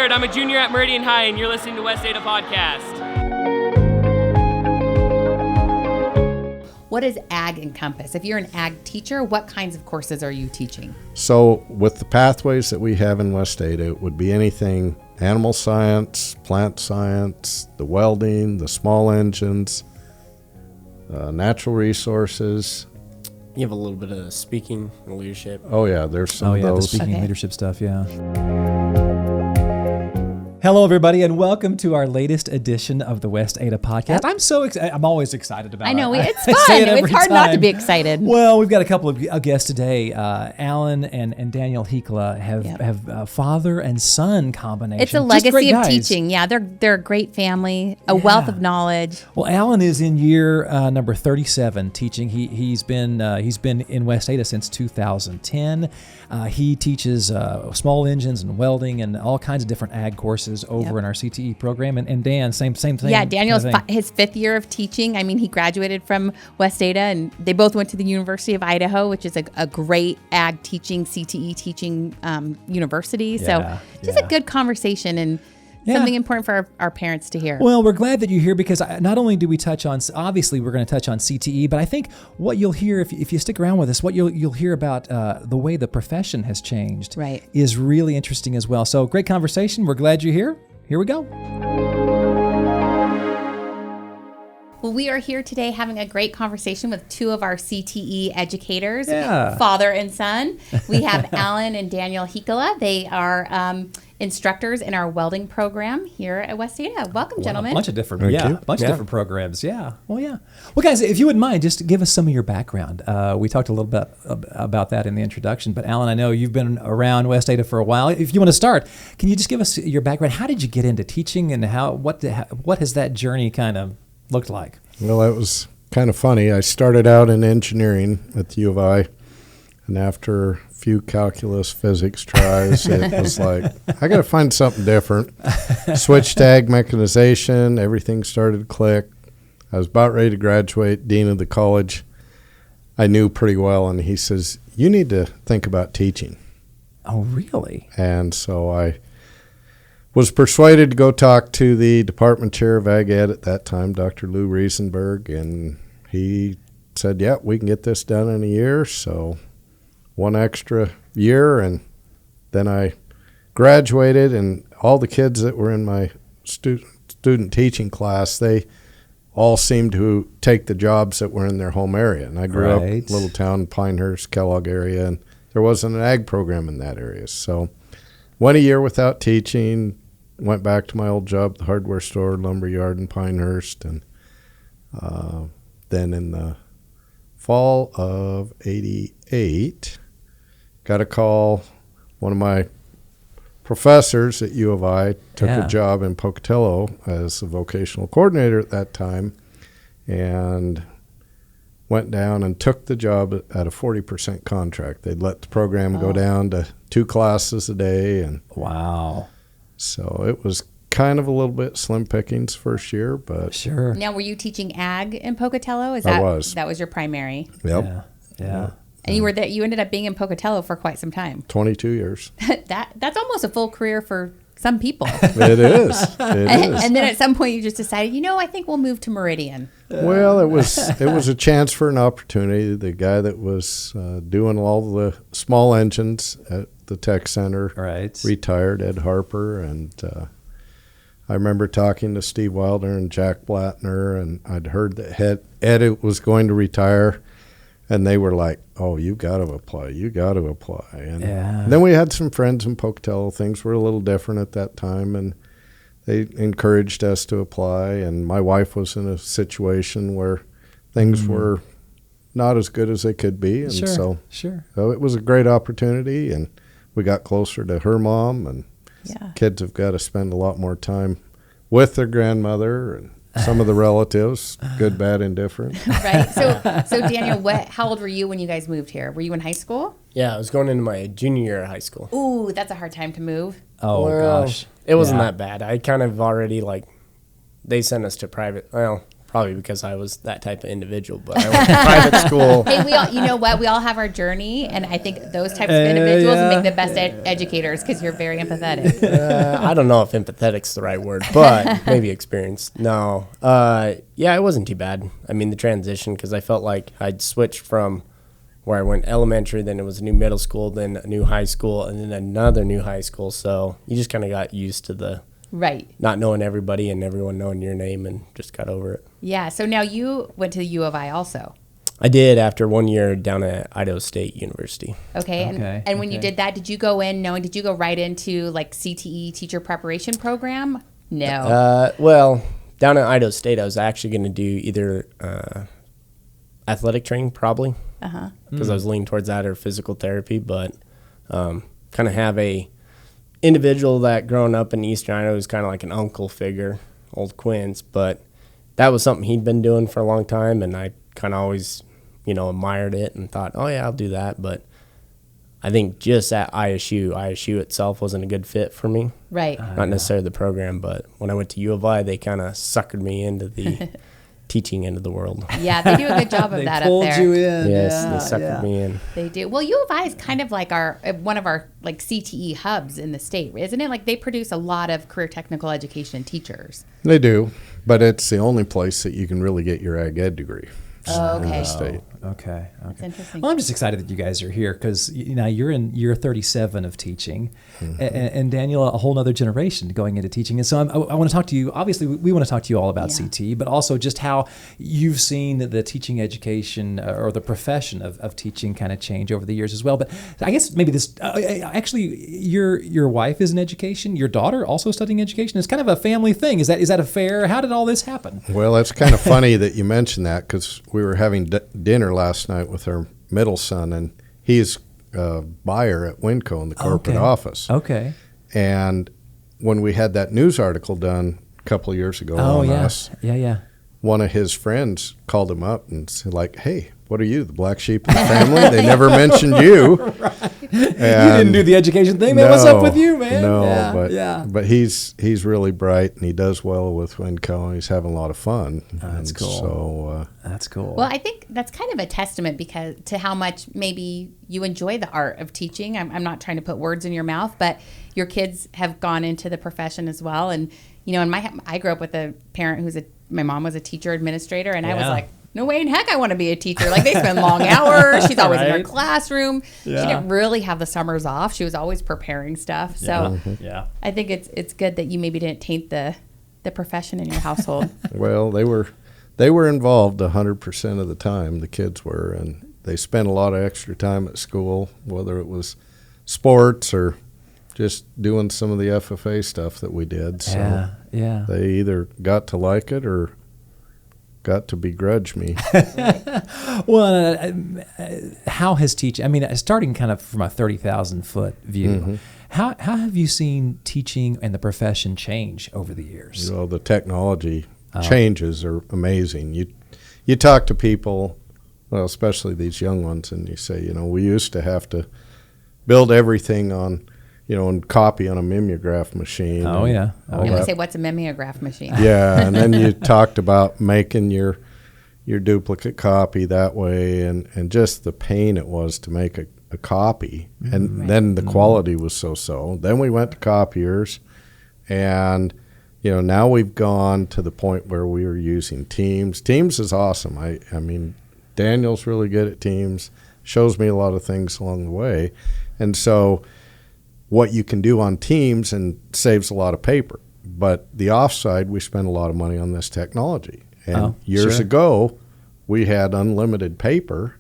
Jared. I'm a junior at Meridian High, and you're listening to West Ada Podcast. What does ag encompass? If you're an ag teacher, what kinds of courses are you teaching? So with the pathways that we have in West Ada, it would be anything animal science, plant science, the welding, the small engines, natural resources. You have a little bit of speaking and leadership. Oh, yeah, there's some of those. The speaking and leadership stuff, yeah. Hello, everybody, and welcome to our latest edition of the West Ada Podcast. I'm so excited. I'm always excited about it. I know, it's I fun. say it It's every hard not to time. be excited. Well, we've got a couple of guests today. Alan and Daniel Heikkila have father and son combination. It's a Just legacy great of guys. teaching. Yeah, they're a great family, a wealth of knowledge. Well, Alan is in year number 37 teaching. He's been in West Ada since 2010. He teaches small engines and welding and all kinds of different ag courses over in our CTE program. And Dan, same thing. Yeah, Daniel's kind of thing. his fifth year of teaching. I mean, he graduated from West Ada, and they both went to the University of Idaho, which is a great ag teaching, CTE teaching university. So just a good conversation and something important for our parents to hear. Well, we're glad that you're here because not only do we touch on, obviously we're going to touch on CTE, but I think what you'll hear, if you stick around with us, what you'll hear about the way the profession has changed is really interesting as well. So great conversation. We're glad you're here. Here we go. Well, we are here today having a great conversation with two of our CTE educators, father and son. We have Alan and Daniel Heikkila. They are instructors in our welding program here at West Ada. Welcome, gentlemen. A bunch of different, different programs. Yeah. Well, yeah. Well, guys, if you wouldn't mind, just give us some of your background. We talked a little bit about that in the introduction, but Alan, I know you've been around West Ada for a while. If you want to start, can you just give us your background? How did you get into teaching, and what has that journey kind of looked like? Well, it was kind of funny. I started out in engineering at the U of I, and after a few calculus physics tries, it was like, I got to find something different. Switched to ag mechanization. Everything started to click. I was about ready to graduate. Dean of the college I knew pretty well, and he says, you need to think about teaching. Oh, really? And so I was persuaded to go talk to the department chair of Ag Ed at that time, Dr. Lou Riesenberg, and he said, yeah, we can get this done in a year. So one extra year, and then I graduated, and all the kids that were in my student teaching class, they all seemed to take the jobs that were in their home area. And I grew up in a little town, Pinehurst, Kellogg area, and there wasn't an ag program in that area. So went a year without teaching, went back to my old job at the hardware store, lumber yard in Pinehurst, and then in the fall of '88, got a call. One of my professors at U of I took a job in Pocatello as a vocational coordinator at that time, and went down and took the job at a 40% contract. They'd let the program go down to 2 classes a day. And so it was kind of a little bit slim pickings first year, but sure. Now, were you teaching ag in Pocatello? I was. That was your primary? Yep. Yeah. And you ended up being in Pocatello for quite some time. 22 years. That's almost a full career for some people. It is. And then at some point you just decided, I think we'll move to Meridian. Well, it was a chance for an opportunity. The guy that was doing all the small engines at the tech center retired, Ed Harper, and I remember talking to Steve Wilder and Jack Blattner, and I'd heard that Ed was going to retire. And they were like, oh, you got to apply. And then we had some friends in Pocatello. Things were a little different at that time, and they encouraged us to apply. And my wife was in a situation where things were not as good as they could be. And so it was a great opportunity, and we got closer to her mom. And kids have got to spend a lot more time with their grandmother and some of the relatives, good, bad, indifferent. Right. So Daniel, how old were you when you guys moved here? Were you in high school? Yeah, I was going into my junior year of high school. Ooh, that's a hard time to move. Oh, gosh. It wasn't that bad. I kind of already, they sent us to private Probably because I was that type of individual, but I went to private school. Hey, we all, you know what? We all have our journey, and I think those types of individuals make the best educators because you're very empathetic. I don't know if empathetic's the right word, but maybe experienced. No. Yeah, it wasn't too bad. I mean, the transition, because I felt like I'd switched from where I went elementary, then it was a new middle school, then a new high school, and then another new high school. So you just kind of got used to the not knowing everybody and everyone knowing your name and just got over it. Yeah. So now you went to the U of I also. I did after 1 year down at Idaho State University. Okay. And when you did that, did you go in knowing, did you go right into like CTE teacher preparation program? No. Well, down at Idaho State, I was actually going to do either athletic training probably because I was leaning towards that or physical therapy, but kind of have a individual that growing up in Eastern Idaho was kind of like an uncle figure, old Quince, but that was something he'd been doing for a long time, and I kind of always, admired it and thought, oh yeah, I'll do that. But I think just at ISU itself wasn't a good fit for me. Right. Not necessarily the program, but when I went to U of I, they kind of suckered me into the teaching end of the world. Yeah, they do a good job of that up there. They pulled you in. Yes, they suckered me in. They do. Well, U of I is kind of like one of our like CTE hubs in the state, isn't it? Like they produce a lot of career technical education teachers. They do, but it's the only place that you can really get your ag ed degree. Oh, okay. In the state. Okay. That's interesting. Well, I'm just excited that you guys are here because you're in year 37 of teaching, and Daniel, a whole other generation going into teaching. And so I want to talk to you. Obviously, we want to talk to you all about CT, but also just how you've seen the teaching education or the profession of teaching kind of change over the years as well. But I guess maybe this actually, your wife is in education. Your daughter also studying education. It's kind of a family thing. Is that a fair? How did all this happen? Well, it's kind of funny that you mentioned that because we were having dinner last night with our middle son, and he's a buyer at Winco in the corporate office. Okay. And when we had that news article done a couple of years ago on us, one of his friends called him up and said, like, hey, what are you, the black sheep of the family? They never mentioned you. Right. You didn't do the education thing, man. What's up with you, man? No, but he's really bright, and he does well with Winco, and he's having a lot of fun. That's cool. So that's cool. Well, I think that's kind of a testament to how much maybe you enjoy the art of teaching. I'm not trying to put words in your mouth, but your kids have gone into the profession as well. And I grew up with a parent my mom was a teacher administrator, and I was like, no way in heck I want to be a teacher. Like, they spend long hours. She's always in her classroom. Yeah. She didn't really have the summers off. She was always preparing stuff. So I think it's good that you maybe didn't taint the profession in your household. Well, they were involved 100% of the time, the kids were, and they spent a lot of extra time at school, whether it was sports or just doing some of the FFA stuff that we did. So they either got to like it or got to begrudge me. Well, how has teaching, starting kind of from a 30,000-foot view, how have you seen teaching and the profession change over the years? Well, the technology changes are amazing. You talk to people, well, especially these young ones, and you say, we used to have to build everything on, and copy on a mimeograph machine. Oh, yeah. And we say, what's a mimeograph machine? Yeah, and then you talked about making your duplicate copy that way, and just the pain it was to make a copy. And then the quality was so-so. Then we went to copiers, and, now we've gone to the point where we are using Teams. Teams is awesome. I mean, Daniel's really good at Teams, shows me a lot of things along the way. And so what you can do on Teams and saves a lot of paper. But the offside, we spend a lot of money on this technology. And years ago, we had unlimited paper,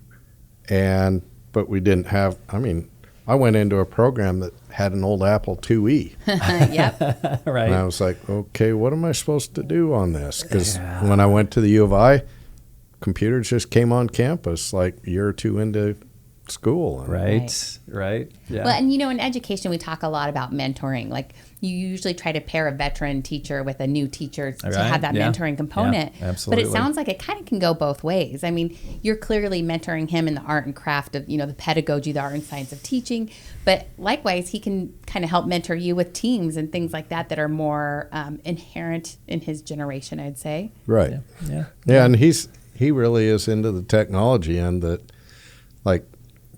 but we didn't have, I went into a program that had an old Apple IIe. Yep. Right. And I was like, okay, what am I supposed to do on this? Because when I went to the U of I, computers just came on campus like a year or two into school. Right. Yeah. Well, and in education, we talk a lot about mentoring. Like you usually try to pair a veteran teacher with a new teacher to have that mentoring component. Yeah, absolutely. But it sounds like it kind of can go both ways. I mean, you're clearly mentoring him in the art and craft of, the pedagogy, the art and science of teaching. But likewise, he can kind of help mentor you with teams and things like that are more inherent in his generation, I'd say. Right. Yeah. And he really is into the technology end that, like,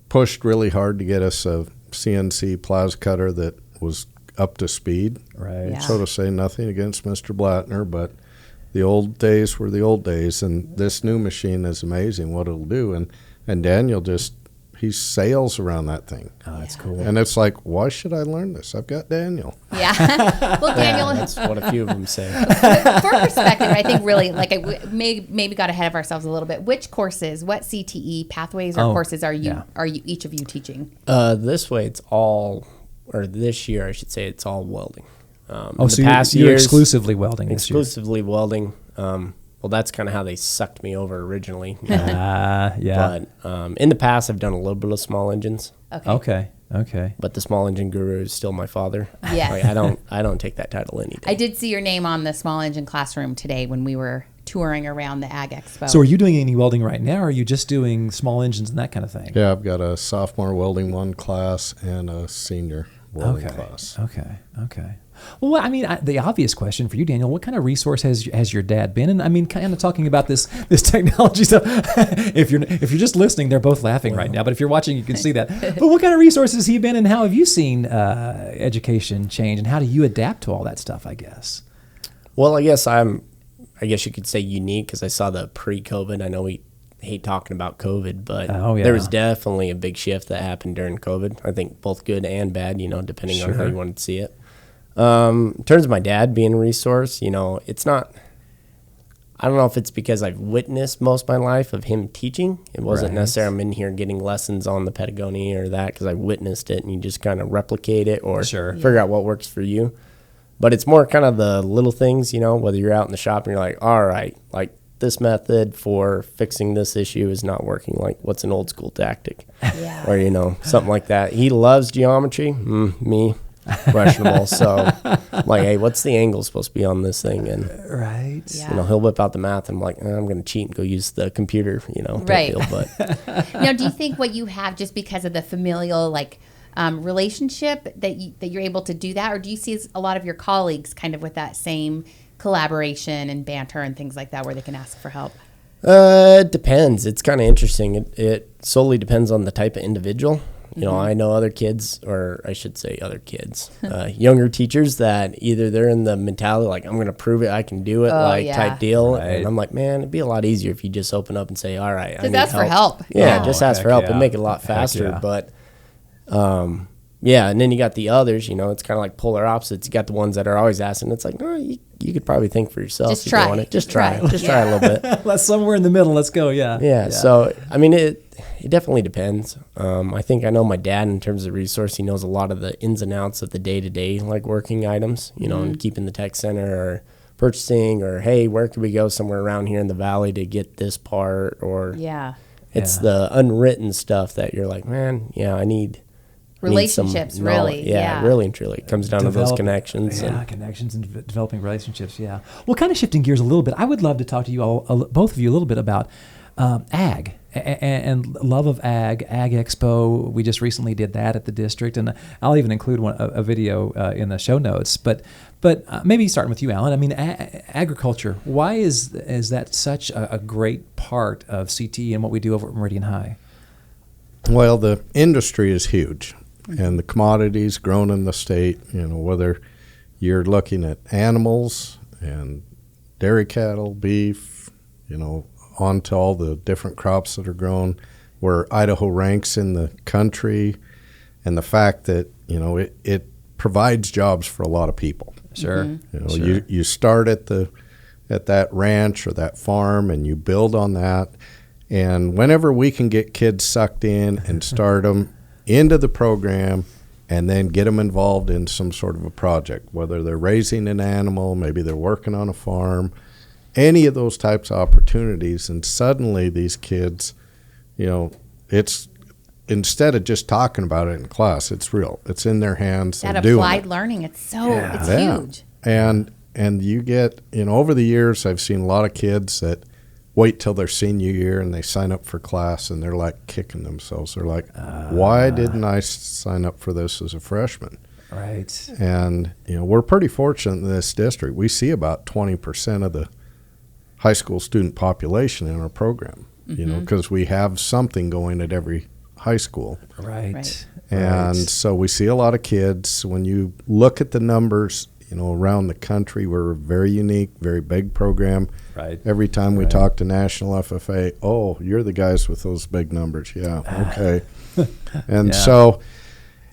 pushed really hard to get us a CNC plasma cutter that was up to speed. Right. Yeah. So to say nothing against Mr. Blattner, but the old days were the old days, and this new machine is amazing what it'll do. And Daniel he sails around that thing. Oh, that's cool. And it's like, why should I learn this? I've got Daniel. Yeah. Well, Daniel, that's what a few of them say. for perspective, I think really, like, maybe got ahead of ourselves a little bit. Which courses, what CTE pathways or courses are you each of you teaching? This year I should say it's all welding. So you're exclusively welding this year? Exclusively welding. Well, that's kind of how they sucked me over originally. Yeah. But in the past, I've done a little bit of small engines. Okay. But the small engine guru is still my father. Yeah. Like, I don't take that title any day. I did see your name on the small engine classroom today when we were touring around the Ag Expo. So are you doing any welding right now, or are you just doing small engines and that kind of thing? Yeah, I've got a sophomore welding 1 class and a senior welding class. Okay. Well, I mean, the obvious question for you, Daniel, what kind of resource has your dad been? And I mean, kind of talking about this technology stuff. If you're just listening, they're both laughing right now. But if you're watching, you can see that. But what kind of resource has he been, and how have you seen education change, and how do you adapt to all that stuff? I guess. Well, I guess you could say unique because I saw the pre-COVID. I know we hate talking about COVID, but there was definitely a big shift that happened during COVID. I think both good and bad, depending on how you wanted to see it. In terms of my dad being a resource, it's not, I don't know if it's because I've witnessed most of my life of him teaching. It wasn't necessarily I'm in here getting lessons on the pedagogy or that, because I witnessed it and you just kind of replicate it or figure out what works for you. But it's more kind of the little things, whether you're out in the shop and you're like, all right, like this method for fixing this issue is not working. Like, what's an old school tactic? Yeah. Or, something like that. He loves geometry. Me. Questionable. So, like, hey, what's the angle supposed to be on this thing? And he'll whip out the math, and I'm like, I'm going to cheat and go use the computer, Right. Deal. But now, do you think what you have just because of the familial relationship that you're able to do that, or do you see a lot of your colleagues kind of with that same collaboration and banter and things like that where they can ask for help? It depends. It's kind of interesting. It solely depends on the type of individual. I know other kids, or I should say other kids, younger teachers that either they're in the mentality like, I'm going to prove it, I can do it, type deal. Right. And I'm like, man, it'd be a lot easier if you just open up and say, all right, I need ask help. for help. Yeah, just ask for help and make it a lot faster. But, and then you got the others, it's kind of like polar opposites. You got the ones that are always asking. It's like, no, you could probably think for yourself. Just try. You want it. Just try. Just try a little bit. Let's somewhere in the middle. Let's go. Yeah. So, I mean, it definitely depends. I think I know my dad in terms of resource. He knows a lot of the ins and outs of the day-to-day, like working items, and keeping the tech center or purchasing or, hey, where could we go somewhere around here in the valley to get this part? Or it's the unwritten stuff that you're like, man, I need relationships, really. Really and truly. It comes down to those connections. Connections and developing relationships, Well, kind of shifting gears a little bit, I would love to talk to you all, both of you, a little bit about ag and love of ag expo. We just recently did that at the district, and I'll even include a video in the show notes. But maybe starting with you, Alan. I mean, agriculture. Why is that such a great part of CTE and what we do over at Meridian High? Well, the industry is huge, and the commodities grown in the state, whether you're looking at animals and dairy cattle, beef, on to all the different crops that are grown, where Idaho ranks in the country, and the fact that, it provides jobs for a lot of people. Sure. You start at that ranch or that farm, and you build on that. And whenever we can get kids sucked in and start them into the program and then get them involved in some sort of a project, whether they're raising an animal, maybe they're working on a farm, any of those types of opportunities, and suddenly these kids, it's instead of just talking about it in class, it's real. It's in their hands. That doing applied it. learning, it's huge. And you get, over the years, I've seen a lot of kids that wait till their senior year and they sign up for class and they're like kicking themselves. They're like, why didn't I sign up for this as a freshman? Right. And, we're pretty fortunate in this district. We see about 20% of the high school student population in our program, because we have something going at every high school. Right. And so we see a lot of kids. When you look at the numbers, around the country, we're a very unique, very big program. Right. Every time we talk to National FFA, oh, you're the guys with those big numbers. Yeah, okay. And so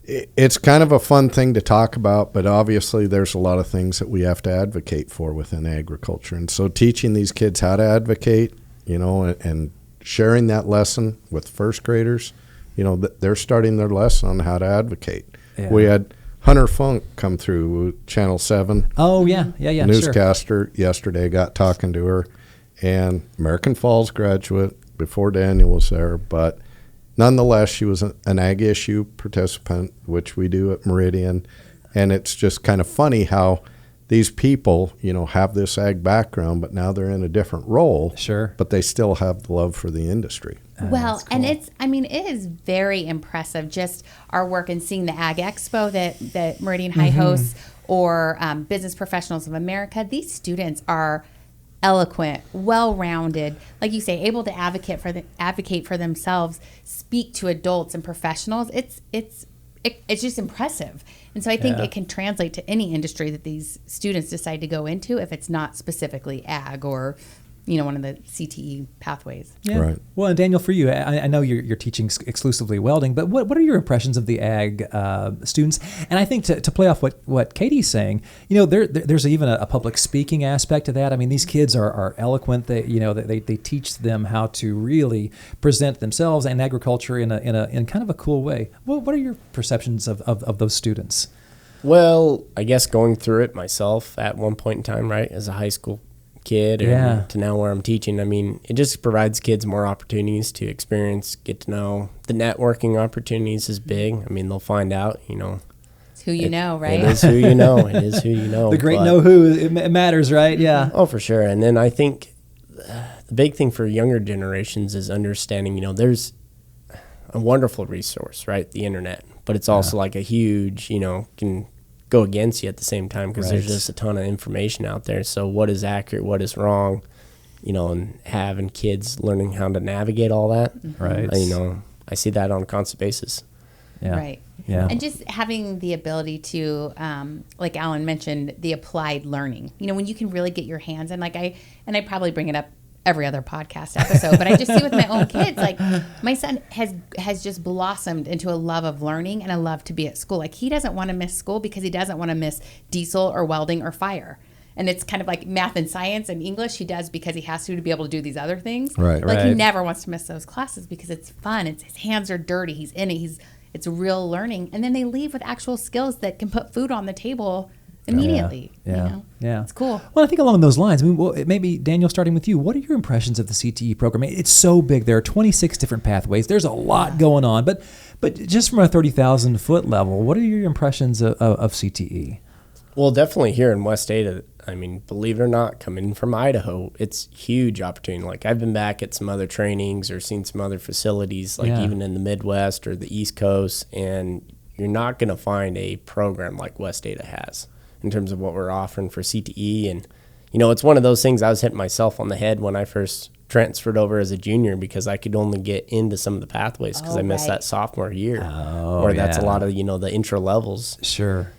it's kind of a fun thing to talk about, but obviously there's a lot of things that we have to advocate for within agriculture. And so teaching these kids how to advocate, and sharing that lesson with first graders, they're starting their lesson on how to advocate. Yeah. We had Hunter Funk come through Channel 7. Oh, yeah, newscaster yesterday, got talking to her, and American Falls graduate before Daniel was there, but nonetheless, she was an ag issue participant, which we do at Meridian, and it's just kind of funny how these people, have this ag background, but now they're in a different role. Sure. But they still have the love for the industry. Well, cool. And it is very impressive, just our work and seeing the Ag Expo that Meridian High hosts, or Business Professionals of America. These students are eloquent, well-rounded, like you say, able to advocate for themselves, speak to adults and professionals. It's just impressive. And so I think it can translate to any industry that these students decide to go into, if it's not specifically ag or one of the CTE pathways. Yeah. Right. Well, and Daniel, for you, I know you're teaching exclusively welding, but what are your impressions of the ag students? And I think to play off what Katie's saying, there's even a public speaking aspect to that. I mean, these kids are eloquent. They teach them how to really present themselves and agriculture in kind of a cool way. Well, what are your perceptions of those students? Well, I guess going through it myself at one point in time, right, as a high school kid to now where I'm teaching, I mean, it just provides kids more opportunities to experience, get to know. The networking opportunities is big. I mean, they'll find out, It's who you know, right? It is who you know. It is who you know. The great know who, it matters, right? Yeah. Oh, for sure. And then I think the big thing for younger generations is understanding, there's a wonderful resource, right? The internet. But it's also like a huge, can go against you at the same time, because there's just a ton of information out there. So what is accurate, what is wrong, and having kids learning how to navigate all that. Right. I see that on a constant basis. Yeah. Right. Yeah. And just having the ability to, like Alan mentioned, the applied learning, when you can really get your hands in, I probably bring it up every other podcast episode, but I just see with my own kids, like my son has just blossomed into a love of learning and a love to be at school. Like he doesn't want to miss school because he doesn't want to miss diesel or welding or fire. And it's kind of like math and science and English he does because he has to be able to do these other things. Right. Like he never wants to miss those classes because it's fun. His hands are dirty. He's in it. It's real learning. And then they leave with actual skills that can put food on the table immediately. Yeah. It's cool. Well, I think along those lines, maybe Daniel, starting with you, what are your impressions of the CTE program? It's so big. There are 26 different pathways. There's a lot going on, but just from a 30,000 foot level, what are your impressions of CTE? Well, definitely here in West Ada, I mean, believe it or not, coming from Idaho, it's huge opportunity. Like I've been back at some other trainings or seen some other facilities, even in the Midwest or the East Coast, and you're not going to find a program like West Ada has in terms of what we're offering for CTE. And, it's one of those things I was hitting myself on the head when I first transferred over as a junior, because I could only get into some of the pathways because I missed that sophomore year. That's a lot of, the intro levels. Sure.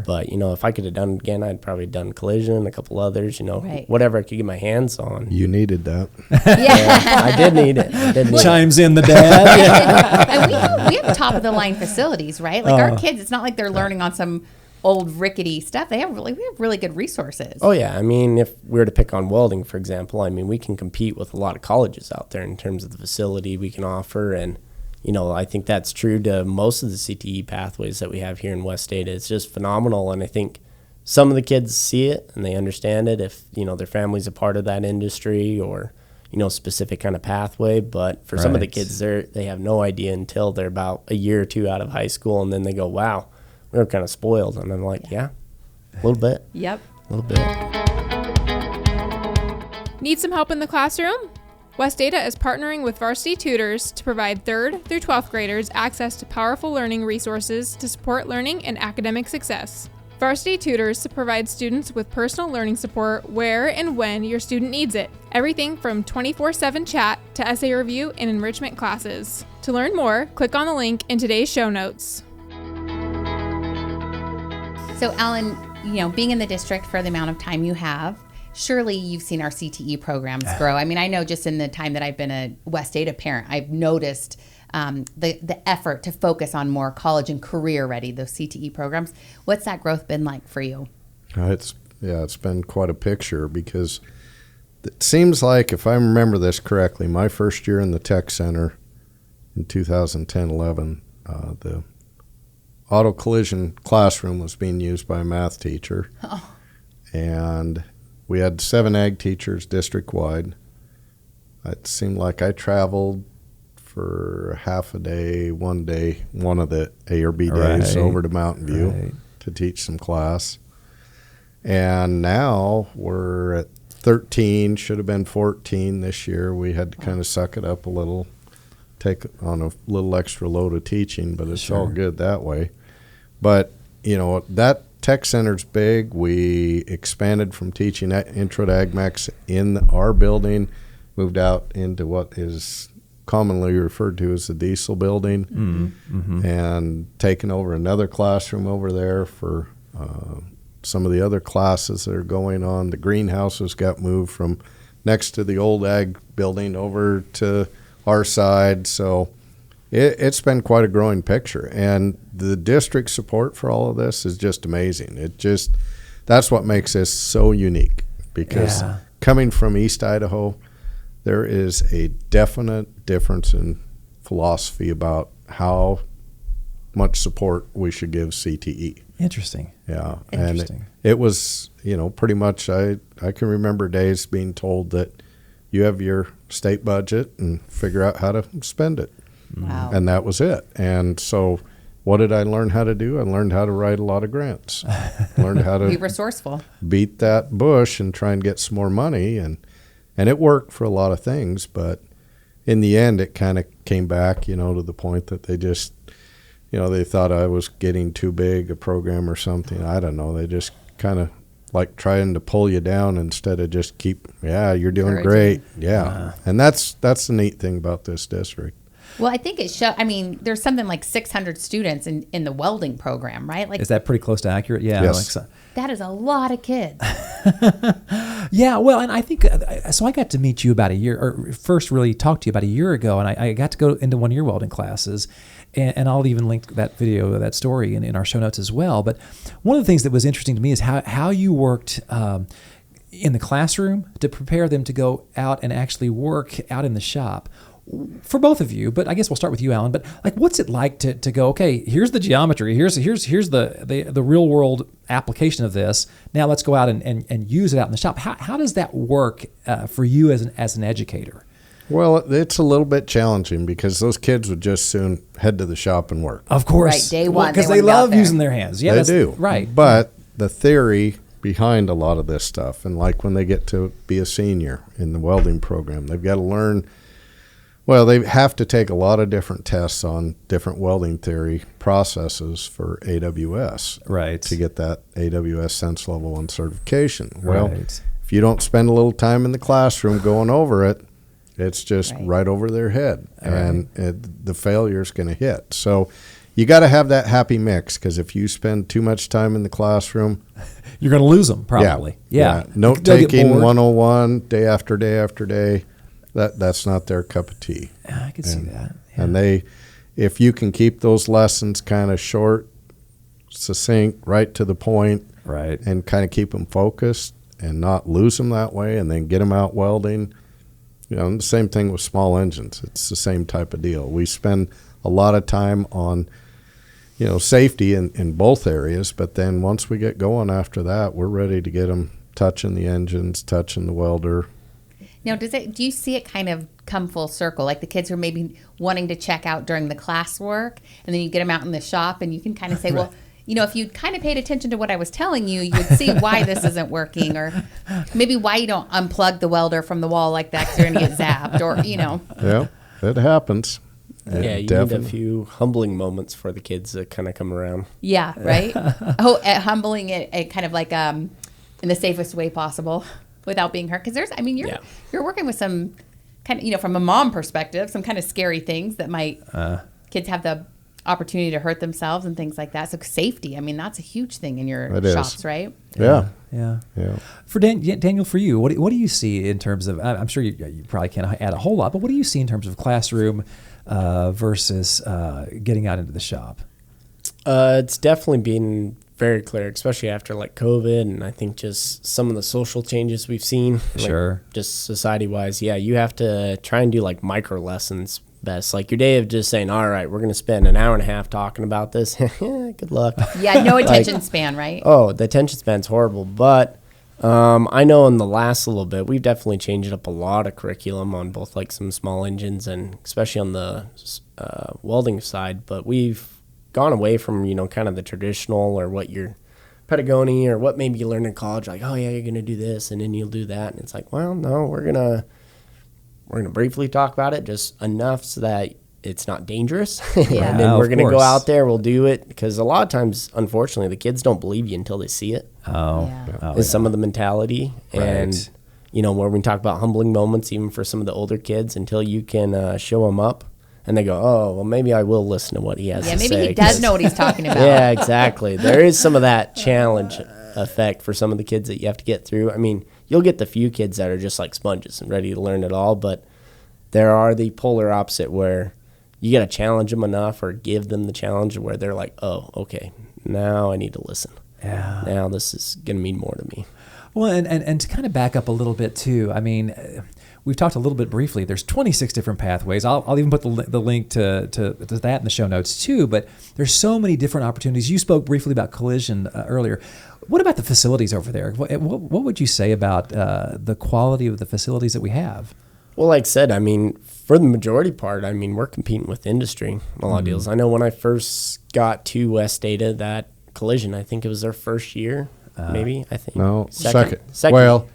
But, if I could have done it again, I'd probably done collision, a couple others, whatever I could get my hands on. You needed that. I did need it. Chimes in the dad. And we have top of the line facilities, right? Like our kids, it's not like they're learning on some old rickety stuff. We have really good resources. Oh yeah, I mean, if we were to pick on welding, for example, I mean, we can compete with a lot of colleges out there in terms of the facility we can offer, and I think that's true to most of the CTE pathways that we have here in West Ada. It's just phenomenal, and I think some of the kids see it and they understand it if their family's a part of that industry, or specific kind of pathway. But for some of the kids, they have no idea until they're about a year or two out of high school, and then they go, wow, we were kind of spoiled. And I'm like, yeah, a little bit. Yep. A little bit. Need some help in the classroom? West Ada is partnering with Varsity Tutors to provide 3rd through 12th graders access to powerful learning resources to support learning and academic success. Varsity Tutors provide students with personal learning support where and when your student needs it. Everything from 24/7 chat to essay review and enrichment classes. To learn more, click on the link in today's show notes. So, Alan, being in the district for the amount of time you have, surely you've seen our CTE programs grow. I mean, I know just in the time that I've been a West Ada parent, I've noticed the effort to focus on more college and career ready, those CTE programs. What's that growth been like for you? It's been quite a picture, because it seems like, if I remember this correctly, my first year in the tech center in 2010-11, the auto collision classroom was being used by a math teacher. Oh. And we had 7 ag teachers district-wide. It seemed like I traveled for half a day, one of the A or B days over to Mountain View to teach some class. And now we're at 13, should have been 14 this year. We had to kind of suck it up a little, take on a little extra load of teaching, but it's all good that way. But, that tech center's big. We expanded from teaching intro to ag mechs in our building, moved out into what is commonly referred to as the diesel building, and taken over another classroom over there for some of the other classes that are going on. The greenhouses got moved from next to the old ag building over to our side. So it's been quite a growing picture, and the district support for all of this is just amazing. That's what makes this so unique, because coming from East Idaho, there is a definite difference in philosophy about how much support we should give CTE. Interesting. Yeah. And it was, pretty much, I can remember days being told that you have your state budget and figure out how to spend it. Wow. And that was it. And so what did I learn how to do? I learned how to write a lot of grants. Learned how to be resourceful, beat that bush and try and get some more money. And it worked for a lot of things, but in the end, it kind of came back, to the point that they just, they thought I was getting too big a program or something. I don't know. They just kind of like trying to pull you down instead of just you're doing great. Yeah. And that's the neat thing about this district. Well, I think there's something like 600 students in the welding program, right? Like, is that pretty close to accurate? Yeah. Yes. That is a lot of kids. Yeah, well, and I think, so I got to meet you about a year, or first really talk to you about a year ago, and I got to go into one of your welding classes, and I'll even link that video, that story in our show notes as well. But one of the things that was interesting to me is how you worked in the classroom to prepare them to go out and actually work out in the shop. For both of you, but I guess we'll start with you, Alan. But like, what's it like to go? Okay, here's the geometry. Here's the real world application of this. Now let's go out and use it out in the shop. How does that work for you as an educator? Well, it's a little bit challenging, because those kids would just soon head to the shop and work. Of course, right, day one, because they love using their hands. Yeah, they do. Right, but the theory behind a lot of this stuff, and like when they get to be a senior in the welding program, they've got to learn. Well, they have to take a lot of different tests on different welding theory processes for AWS, right, to get that AWS Sense Level 1 certification. Well, if you don't spend a little time in the classroom going over it, it's just right over their head, and the failure is going to hit. So you got to have that happy mix, because if you spend too much time in the classroom, you're going to lose them probably. Yeah. Note taking 101 day after day after day. That's not their cup of tea. I can see that. Yeah. And if you can keep those lessons kind of short, succinct, right to the point, right, and kind of keep them focused and not lose them that way, and then get them out welding. And the same thing with small engines. It's the same type of deal. We spend a lot of time on, safety in both areas, but then once we get going after that, we're ready to get them touching the engines, touching the welder. Now, do you see it kind of come full circle? Like the kids who are maybe wanting to check out during the classwork, and then you get them out in the shop, and you can kind of say, well, if you kind of paid attention to what I was telling you, you would see why this isn't working, or maybe why you don't unplug the welder from the wall like that because you're going to get zapped, or. Yeah, it happens. Yeah, you need a few humbling moments for the kids to kind of come around. Yeah, right? Humbling it kind of like in the safest way possible without being hurt. Because you're working with some kind of, from a mom perspective, some kind of scary things that might, kids have the opportunity to hurt themselves and things like that. So safety, that's a huge thing in your shops, right? Yeah. For Daniel, for you, what do you see in terms of, I'm sure you probably can't add a whole lot, but what do you see in terms of classroom versus getting out into the shop? It's definitely been very clear, especially after like COVID, and I think just some of the social changes we've seen. Sure. Just society-wise, you have to try and do like micro lessons best. Like your day of just saying, all right, we're going to spend an hour and a half talking about this. Good luck. Yeah, no attention span, right? Oh, the attention span's horrible. But I know in the last little bit, we've definitely changed up a lot of curriculum on both like some small engines and especially on the welding side. But we've gone away from, kind of the traditional or what your pedagogy or what maybe you learned in college. Like, oh, yeah, you're going to do this and then you'll do that. And it's like, well, no, we're going to briefly talk about it just enough so that it's not dangerous. Yeah. And then we're going to go out there, we'll do it. Because a lot of times, unfortunately, the kids don't believe you until they see it. Some of the mentality. Right. And, where we talk about humbling moments, even for some of the older kids, until you can show them up. And they go, oh, well, maybe I will listen to what he has to say. Yeah, maybe he does know what he's talking about. Yeah, exactly. There is some of that challenge effect for some of the kids that you have to get through. You'll get the few kids that are just like sponges and ready to learn it all, but there are the polar opposite where you got to challenge them enough or give them the challenge where they're like, oh, okay, now I need to listen. Yeah. Now this is going to mean more to me. Well, and to kind of back up a little bit too, we've talked a little bit briefly. There's 26 different pathways. I'll even put the link to that in the show notes too, but there's so many different opportunities. You spoke briefly about collision earlier. What about the facilities over there? What would you say about the quality of the facilities that we have? Well, like I said, for the majority part, we're competing with industry a lot of deals. I know when I first got to West Ada, that collision, I think it was their first year, maybe, I think. No, second. Well,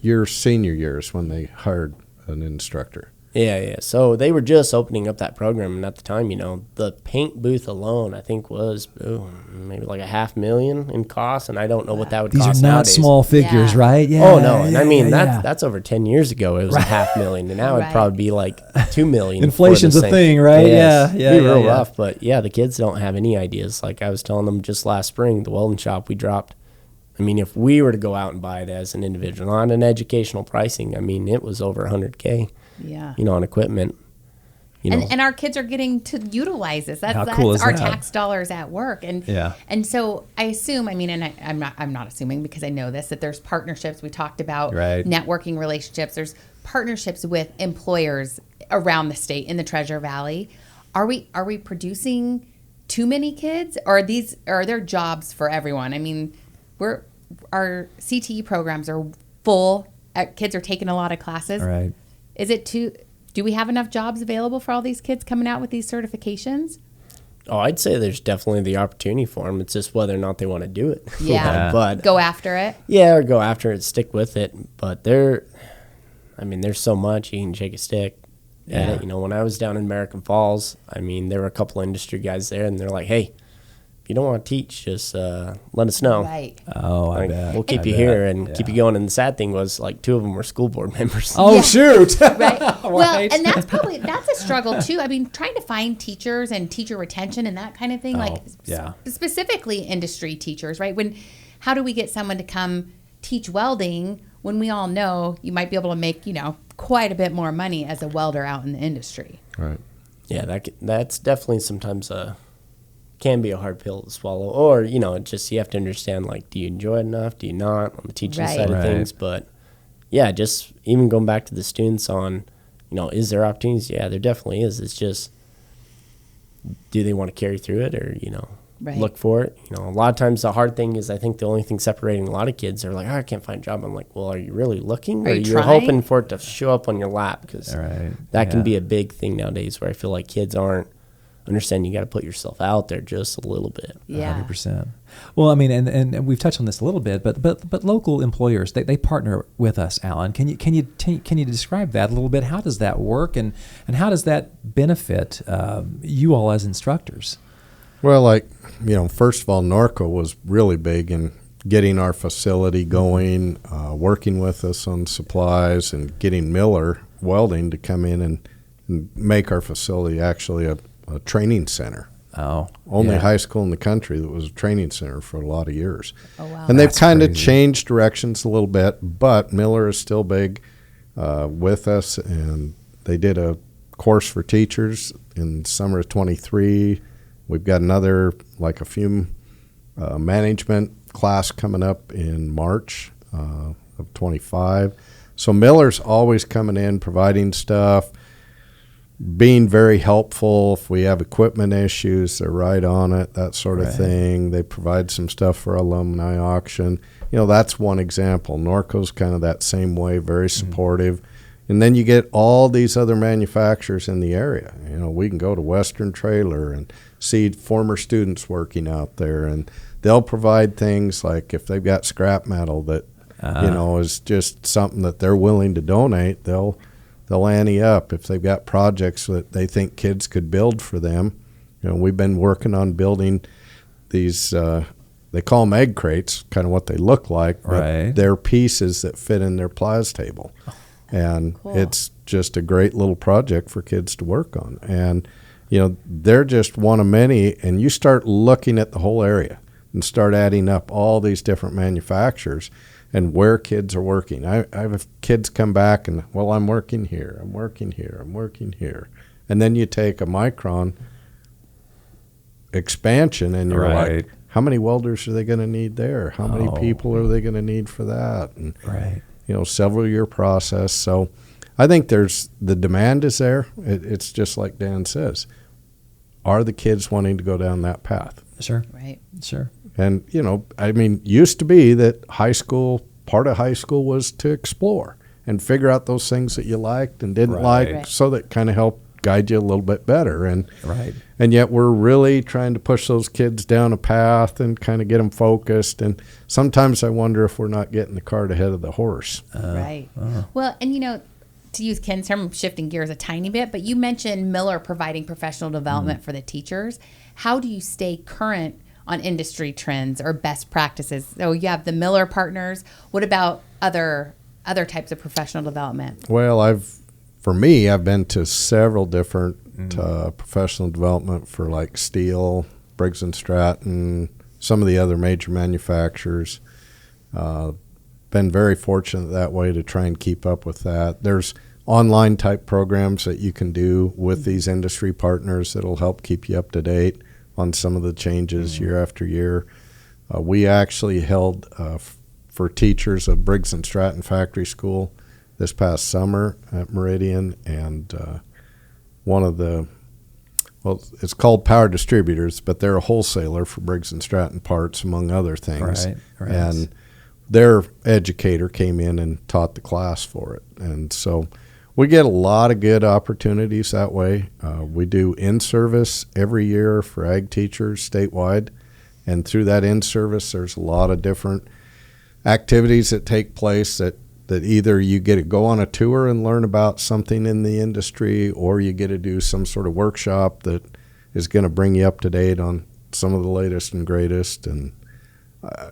your senior years when they hired an instructor. Yeah. So they were just opening up that program, and at the time, the paint booth alone, I think was maybe like $500,000 in cost, and I don't know what that would These cost are not nowadays. small figures, right? Yeah. Oh no, and that's over 10 years ago. It was $500,000, and now it'd probably be like $2 million. Inflation's a thing, right? Yeah, it'd be real rough. But the kids don't have any ideas. Like I was telling them just last spring, the welding shop we dropped. If we were to go out and buy it as an individual on an educational pricing, it was over $100K. Yeah. On equipment. And our kids are getting to utilize this. That's cool is our that? Tax dollars at work. And so I assume, I'm not assuming because I know this, that there's partnerships. We talked about networking relationships. There's partnerships with employers around the state in the Treasure Valley. Are we producing too many kids? Or are there jobs for everyone? Our CTE programs are full. Kids are taking a lot of classes. Right. Do we have enough jobs available for all these kids coming out with these certifications? Oh, I'd say there's definitely the opportunity for them. It's just whether or not they want to do it. Yeah. But go after it. Yeah, or go after it, stick with it. But there's so much you can shake a stick at it. When I was down in American Falls, there were a couple of industry guys there, and they're like, hey, if you don't want to teach, just let us know. Right. Oh, I bet. We'll keep you here and keep you going. And the sad thing was, like, 2 of them were school board members. Oh, shoot. Right. Well, and that's a struggle, too. Trying to find teachers and teacher retention and that kind of thing, specifically industry teachers, right? How do we get someone to come teach welding when we all know you might be able to make, quite a bit more money as a welder out in the industry? Right. Yeah, that's definitely sometimes can be a hard pill to swallow, or just you have to understand, like, do you enjoy it enough, do you not, on the teaching side of things. But just even going back to the students on is there opportunities? Yeah, there definitely is. It's just, do they want to carry through it, or look for it. You know, a lot of times the hard thing is I think the only thing separating a lot of kids are like, I can't find a job. I'm like, well, are you really looking? Or you're hoping for it to show up on your lap? Because that can be a big thing nowadays where I feel like kids aren't understanding you got to put yourself out there just a little bit. Yeah. 100%. Well, I mean, and we've touched on this a little bit, but local employers, they partner with us, Alan. Can you describe that a little bit? How does that work, and how does that benefit you all as instructors? Well, like, you know, first of all, Norco was really big in getting our facility going, working with us on supplies, and getting Miller Welding to come in and make our facility actually a training center. Only high school in the country that was a training center for a lot of years. Oh, wow. And they've kind of changed directions a little bit, but Miller is still big with us, and they did a course for teachers in summer of 23. We've got another, like a fume management class coming up in March of 25. So Miller's always coming in, providing stuff, being very helpful. If we have equipment issues, they're right on it, that sort of thing. They provide some stuff for alumni auction. You know, that's one example. Norco's kind of that same way, very supportive. And then you get all these other manufacturers in the area. You know, we can go to Western Trailer and see former students working out there, and they'll provide things like if they've got scrap metal that, you know, is just something that they're willing to donate, they'll ante up. If they've got projects that they think kids could build for them, you know, we've been working on building these, they call them egg crates, kind of what they look like, but they're pieces that fit in their Plaza table. And it's just a great little project for kids to work on. And, you know, they're just one of many, and you start looking at the whole area and start adding up all these different manufacturers and where kids are working. I have kids come back and, well, I'm working here, I'm working here, I'm working here. And then you take a Micron expansion and you're like, how many welders are they going to need there? How many people are they going to need for that? And, you know, several year process. So I think the demand is there. It's just like Dan says. Are the kids wanting to go down that path? Sure. Right. Sure. And, you know, I mean, used to be that part of high school was to explore and figure out those things that you liked and didn't like, so that kind of helped guide you a little bit better. And and yet we're really trying to push those kids down a path and kind of get them focused. And sometimes I wonder if we're not getting the cart ahead of the horse. Well, and, you know, to use Ken's term, shifting gears a tiny bit, but you mentioned Miller providing professional development for the teachers. How do you stay current on industry trends or best practices? So you have the Miller partners. What about other types of professional development? Well, I've been to several different professional development for like Steel, Briggs & Stratton, some of the other major manufacturers. Been very fortunate that way to try and keep up with that. There's online type programs that you can do with these industry partners that'll help keep you up to date on some of the changes year after year. We actually held for teachers a Briggs & Stratton factory school this past summer at Meridian, and it's called Power Distributors, but they're a wholesaler for Briggs & Stratton parts, among other things. And their educator came in and taught the class for it. And so we get a lot of good opportunities that way. We do in-service every year for ag teachers statewide, and through that in-service there's a lot of different activities that take place that either you get to go on a tour and learn about something in the industry, or you get to do some sort of workshop that is going to bring you up to date on some of the latest and greatest. And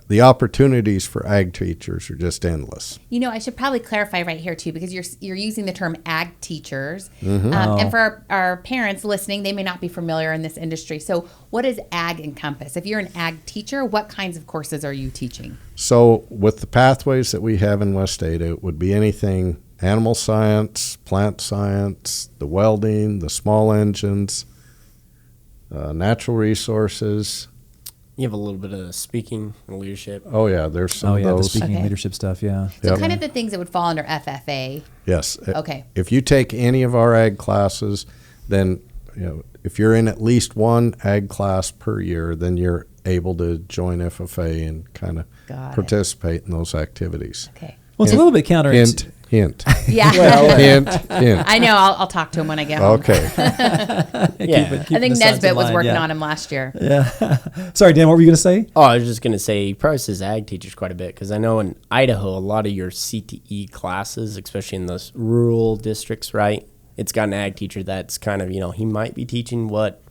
the opportunities for ag teachers are just endless. You know, I should probably clarify right here too, because you're using the term ag teachers, and for our parents listening, they may not be familiar in this industry. So, what does ag encompass? If you're an ag teacher, what kinds of courses are you teaching? So, with the pathways that we have in West Ada, it would be anything animal science, plant science, the welding, the small engines, natural resources. You have a little bit of speaking and leadership. Oh, yeah, there's some of those. The speaking and leadership stuff, So kind of the things that would fall under FFA. Yes. Okay. If you take any of our ag classes, then, you know, if you're in at least one ag class per year, then you're able to join FFA and kind of participate in those activities. Okay. Well, it's a little bit counterintuitive. Hint. Yeah. Hint. I know. I'll talk to him when I get home. Okay. I think Nesbitt was working on him last year. Yeah. Sorry, Dan, what were you going to say? Oh, I was just going to say, he probably says ag teachers quite a bit, because I know in Idaho, a lot of your CTE classes, especially in those rural districts, right, it's got an ag teacher that's kind of, he might be teaching what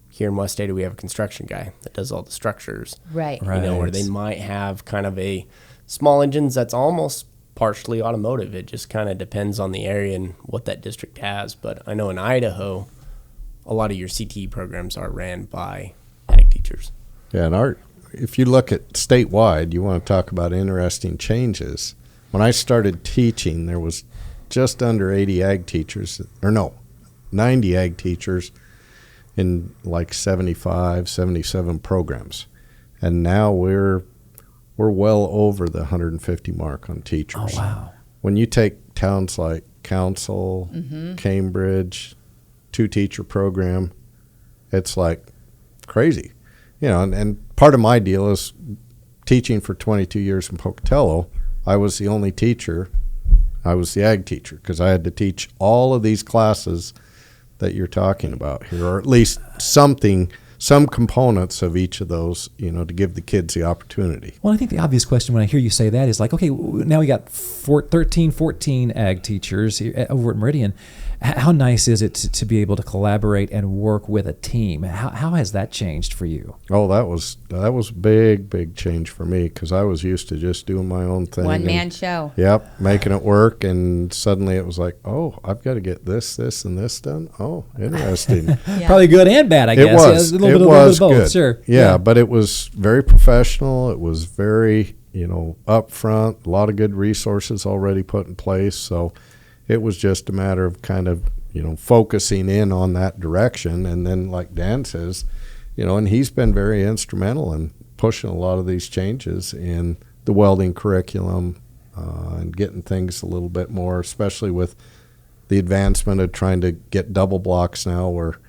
here in West Ada we have a construction guy that does all the structures. Right. Where they might have kind of a small engines that's almost partially automotive. It just kind of depends on the area and what that district has. But I know in Idaho, a lot of your CTE programs are ran by ag teachers. Yeah, and if you look at statewide, you want to talk about interesting changes. When I started teaching, there was just under 80 ag teachers, 90 ag teachers in like 75, 77 programs. And now we're well over the 150 mark on teachers. Oh, wow. When you take towns like Council, Cambridge, 2-teacher program, it's like crazy. And part of my deal is teaching for 22 years in Pocatello. I was the only teacher. I was the ag teacher because I had to teach all of these classes that you're talking about here, or at least some components of each of those, to give the kids the opportunity. Well, I think the obvious question when I hear you say that is like, okay, now we got 14 ag teachers over at Meridian. How nice is it to be able to collaborate and work with a team? How has that changed for you? Oh, that was a big change for me because I was used to just doing my own thing. One-man show. Yep, making it work, and suddenly it was like, oh, I've got to get this, and this done. Oh, interesting. Probably good and bad, I guess. It was. Yeah, a little bit of both, good. Sure. Yeah, but it was very professional. It was very, upfront. A lot of good resources already put in place. So it was just a matter of kind of, focusing in on that direction. And then, like Dan says, and he's been very instrumental in pushing a lot of these changes in the welding curriculum and getting things a little bit more, especially with the advancement of trying to get double blocks now where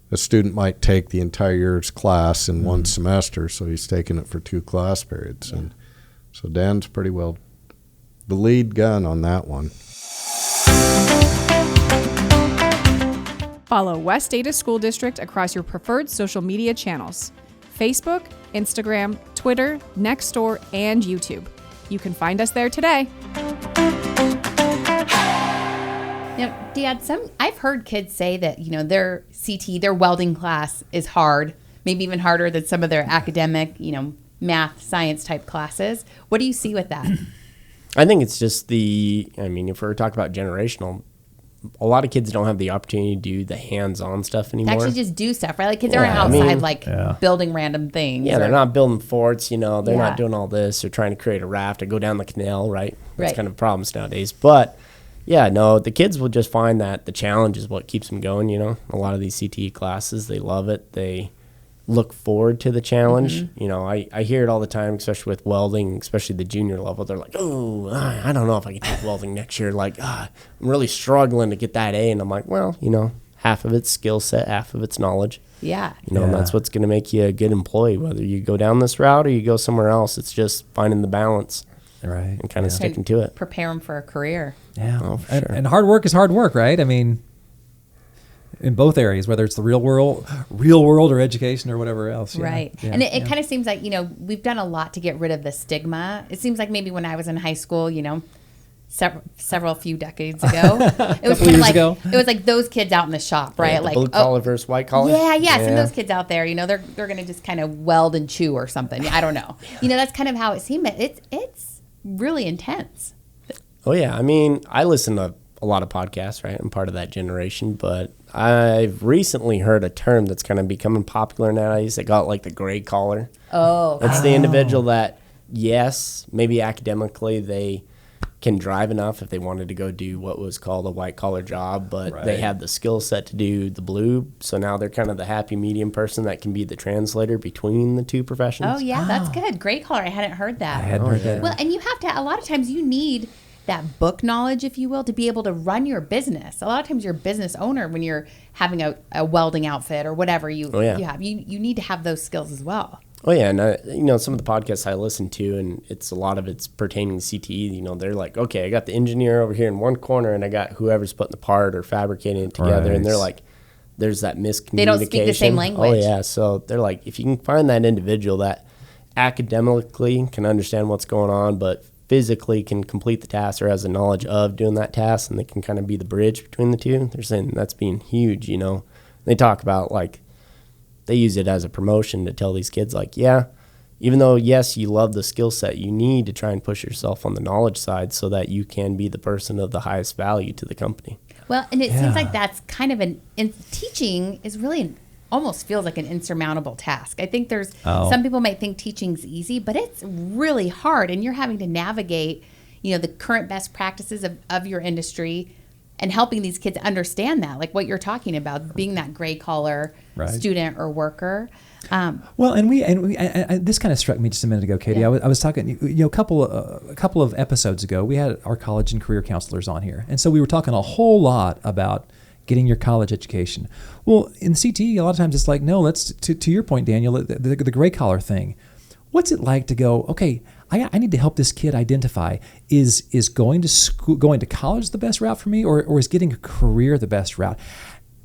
a student might take the entire year's class in one semester, so he's taking it for 2 class periods. And so Dan's pretty well the lead gun on that one. Follow West Ada School District across your preferred social media channels: Facebook, Instagram, Twitter, Nextdoor, and YouTube. You can find us there today. Dad, I've heard kids say that, their CT, their welding class is hard, maybe even harder than some of their academic, math, science type classes. What do you see with that? I think it's just if we're talking about generational, a lot of kids don't have the opportunity to do the hands-on stuff anymore. To actually just do stuff, right? Like kids aren't outside building random things. Yeah, they're not building forts, they're not doing all this. They're trying to create a raft or go down the canal, right? That's kind of problems nowadays. But yeah, no, the kids will just find that the challenge is what keeps them going, A lot of these CTE classes, they love it. They look forward to the challenge. I hear it all the time, especially with welding, especially the junior level. They're like, oh, I don't know if I can take welding next year. Like, I'm really struggling to get that A. And I'm like, well, half of it's skill set, half of it's knowledge. Yeah. And that's what's going to make you a good employee, whether you go down this route or you go somewhere else. It's just finding the balance. Right. And kind of sticking to it. Prepare them for a career. Yeah. Oh, for sure. And hard work is hard work, right? I mean, in both areas, whether it's the real world or education or whatever else. Right. Yeah. And it kind of seems like, we've done a lot to get rid of the stigma. It seems like maybe when I was in high school, several few decades ago, it was kind of like, it was like those kids out in the shop, right? Like blue collar versus white collar. Yeah. And those kids out there, they're going to just kind of weld and chew or something. I don't know. That's kind of how it seemed. It's really intense. Oh yeah. I listen to a lot of podcasts, right? I'm part of that generation, but I've recently heard a term that's kind of becoming popular nowadays. They got like the gray collar. Oh. That's the individual that, yes, maybe academically they can drive enough if they wanted to go do what was called a white collar job, but they have the skill set to do the blue. So now they're kind of the happy medium person that can be the translator between the two professions. Oh yeah, that's good. Gray collar. I hadn't heard that. I hadn't heard that. Well, and you have to, a lot of times you need, that book knowledge, if you will, to be able to run your business. A lot of times you're a business owner when you're having a welding outfit or whatever you have. You need to have those skills as well. Oh, yeah. And, some of the podcasts I listen to, and a lot of it's pertaining to CTE, they're like, okay, I got the engineer over here in one corner and I got whoever's putting the part or fabricating it together. Right. And they're like, there's that miscommunication. They don't speak the same language. Oh, yeah. So they're like, if you can find that individual that academically can understand what's going on, but physically can complete the task or has the knowledge of doing that task, and they can kind of be the bridge between the two, they're saying that's being huge. They talk about they use it as a promotion to tell these kids even though yes you love the skill set, you need to try and push yourself on the knowledge side so that you can be the person of the highest value to the company. Well, and it seems like that's kind of teaching is really almost feels like an insurmountable task. I think there's some people might think teaching's easy, but it's really hard, and you're having to navigate, the current best practices of your industry and helping these kids understand that, like what you're talking about, being that gray collar student or worker. Well, and this kind of struck me just a minute ago, Katie. I was talking, a couple of episodes ago, we had our college and career counselors on here, and so we were talking a whole lot about getting your college education. Well, in CTE, a lot of times it's like, no, let's, to your point, Daniel, the gray collar thing. What's it like to go, okay, I need to help this kid identify, is going to school, going to college the best route for me, or is getting a career the best route?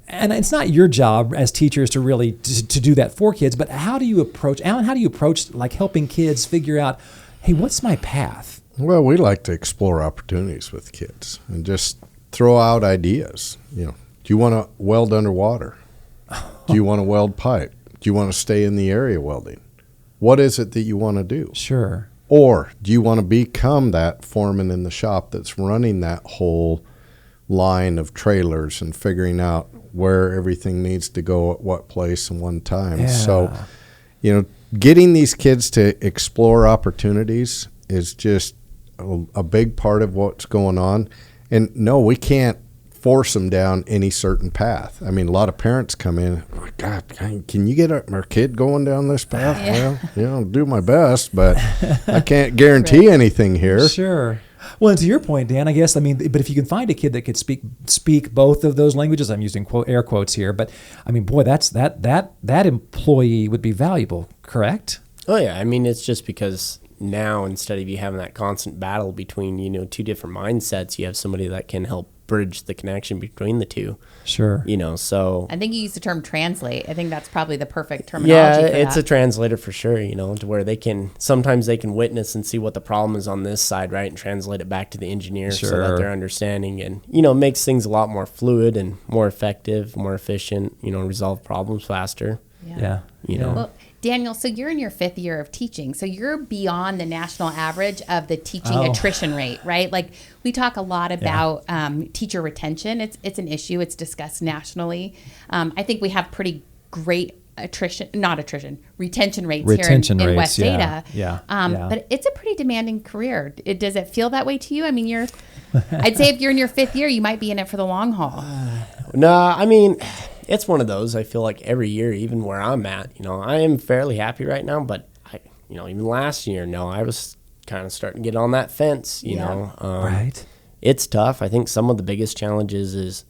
And it's not your job as teachers to really to do that for kids, but how do you approach, Alan, helping kids figure out, hey, what's my path? Well, we like to explore opportunities with kids and just throw out ideas. Do you want to weld underwater? Do you want to weld pipe? Do you want to stay in the area welding? What is it that you want to do? Sure. Or do you want to become that foreman in the shop that's running that whole line of trailers and figuring out where everything needs to go at what place and one time? Yeah. So, getting these kids to explore opportunities is just a big part of what's going on. And no, we can't force them down any certain path. I mean, a lot of parents come in, oh, God, can you get our kid going down this path? Well, I'll do my best, but I can't guarantee anything here. Sure. Well, and to your point, Dan, I guess, but if you can find a kid that could speak both of those languages, I'm using air quotes here, but boy, that employee would be valuable, correct? Oh yeah, it's just because now instead of you having that constant battle between, two different mindsets, you have somebody that can help bridge the connection between the two. Sure. So I think you use the term translate. I think that's probably the perfect terminology for that. It's a translator for sure, to where sometimes they can witness and see what the problem is on this side, right, and translate it back to the engineer so that they're understanding, and, makes things a lot more fluid and more effective, more efficient, resolve problems faster. Yeah. Well, Daniel, so you're in your 5th year of teaching, so you're beyond the national average of the teaching attrition rate, right? Like, we talk a lot about teacher retention. It's an issue. It's discussed nationally. I think we have pretty great retention rates here in West Ada. Yeah. But it's a pretty demanding career. Does it feel that way to you? I'd say if you're in your 5th year, you might be in it for the long haul. No, it's one of those. I feel like every year, even where I'm at, I am fairly happy right now. But even last year, I was kind of starting to get on that fence. Right. It's tough. I think some of the biggest challenges is,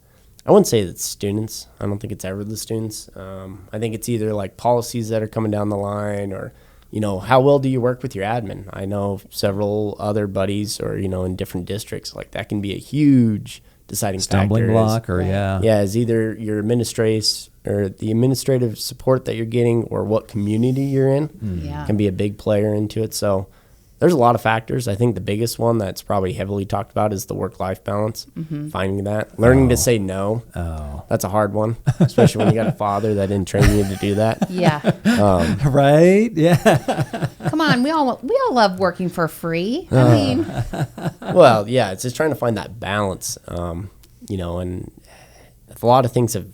I wouldn't say it's students. I don't think it's ever the students. I think it's either like policies that are coming down the line, or how well do you work with your admin? I know several other buddies, or in different districts, like that can be a huge deciding stumbling block, is either your administrative support that you're getting, or what community you're in can be a big player into it. So there's a lot of factors. I think the biggest one that's probably heavily talked about is the work-life balance. Finding that, learning to say no. That's a hard one, especially when you got a father that didn't train you to do that. Right. Yeah. Come on, we all love working for free. Well, yeah, it's just trying to find that balance. And a lot of things have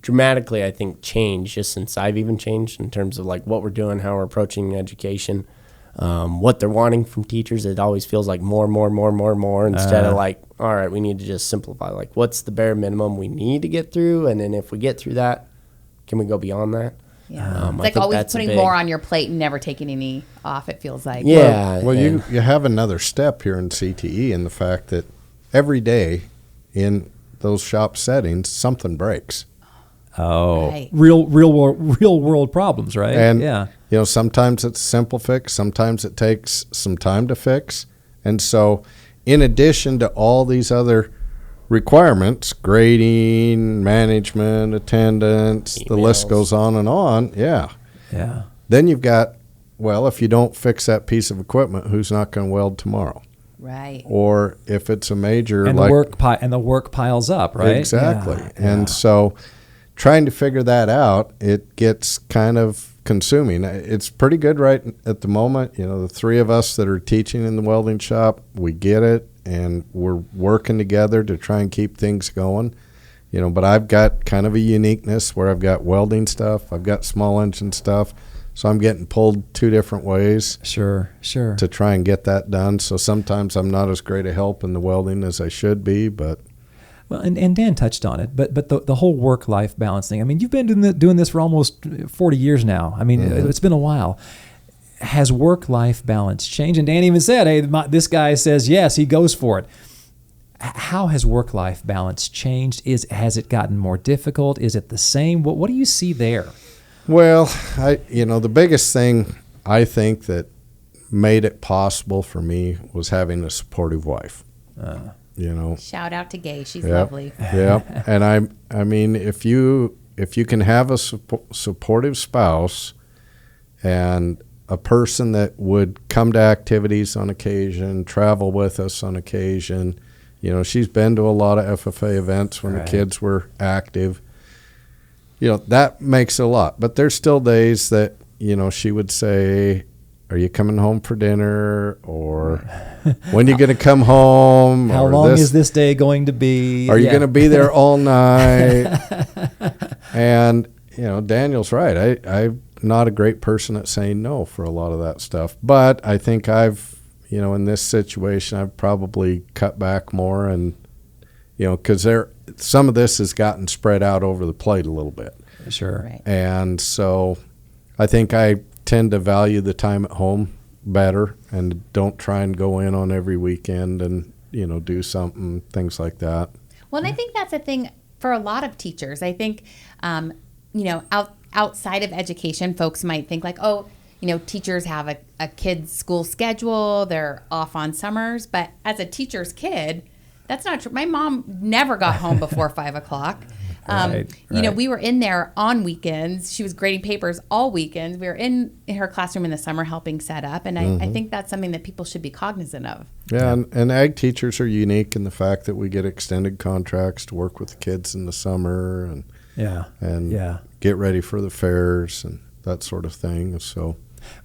dramatically, I think, changed just since I've even changed in terms of like what we're doing, how we're approaching education. What they're wanting from teachers. It always feels like more instead of like, all right, we need to just simplify. Like, what's the bare minimum we need to get through? And then if we get through that, can we go beyond that? Yeah. It's I like think always that's a putting big- more on your plate and never taking any off, it feels like. Yeah. Well, and- you have another step here in CTE in the fact that every day in those shop settings, something breaks. Oh, Right. real world problems, right? And, yeah. Sometimes it's a simple fix. Sometimes it takes some time to fix. And so in addition to all these other requirements, grading, management, attendance, the list Emails. goes on and on. Yeah. Yeah. Then you've got, well, if you don't fix that piece of equipment, who's not going to weld tomorrow? Right. Or if it's a major, And like the work piles up, right? exactly. Yeah. And so trying to figure that out, it gets kind of consuming. It's pretty good right at the moment. The three of us that are teaching in the welding shop, we get it, and we're working together to try and keep things going. But I've got kind of a uniqueness where I've got welding stuff, I've got small engine stuff, so I'm getting pulled two different ways Sure. to try and get that done. So sometimes I'm not as great a help in the welding as I should be, but Well, and Dan touched on it, but the whole work-life balance thing. I mean, you've been doing this for almost 40 years now. I mean, it's been a while. Has work-life balance changed? And Dan even said, hey, this guy says yes, he goes for it. How has work-life balance changed? Has it gotten more difficult? Is it the same? What do you see there? Well, the biggest thing I think that made it possible for me was having a supportive wife. Shout out to Gay. She's Yep. lovely. Yeah, and I mean, if you can have a supportive spouse and a person that would come to activities on occasion, travel with us on occasion. She's been to a lot of FFA events when the kids were active. That makes a lot. But there's still days that, she would say, are you coming home for dinner? Or when are you going to come home? How or long is this day going to be? Are you going to be there all night? And, Daniel's right. I'm not a great person at saying no for a lot of that stuff. But I think I've, in this situation, I've probably cut back more and, because some of this has gotten spread out over the plate a little bit. Sure. Right. And so I think I tend to value the time at home better and don't try and go in on every weekend and, do something, things like that. Well, and I think that's a thing for a lot of teachers. I think, outside of education, folks might think like, oh, teachers have a kid's school schedule, they're off on summers. But as a teacher's kid, that's not true. My mom never got home before 5 o'clock. Right. We were in there on weekends. She was grading papers all weekends. We were in her classroom in the summer helping set up. And I think that's something that people should be cognizant of. Yeah, and ag teachers are unique in the fact that we get extended contracts to work with the kids in the summer and get ready for the fairs and that sort of thing. So,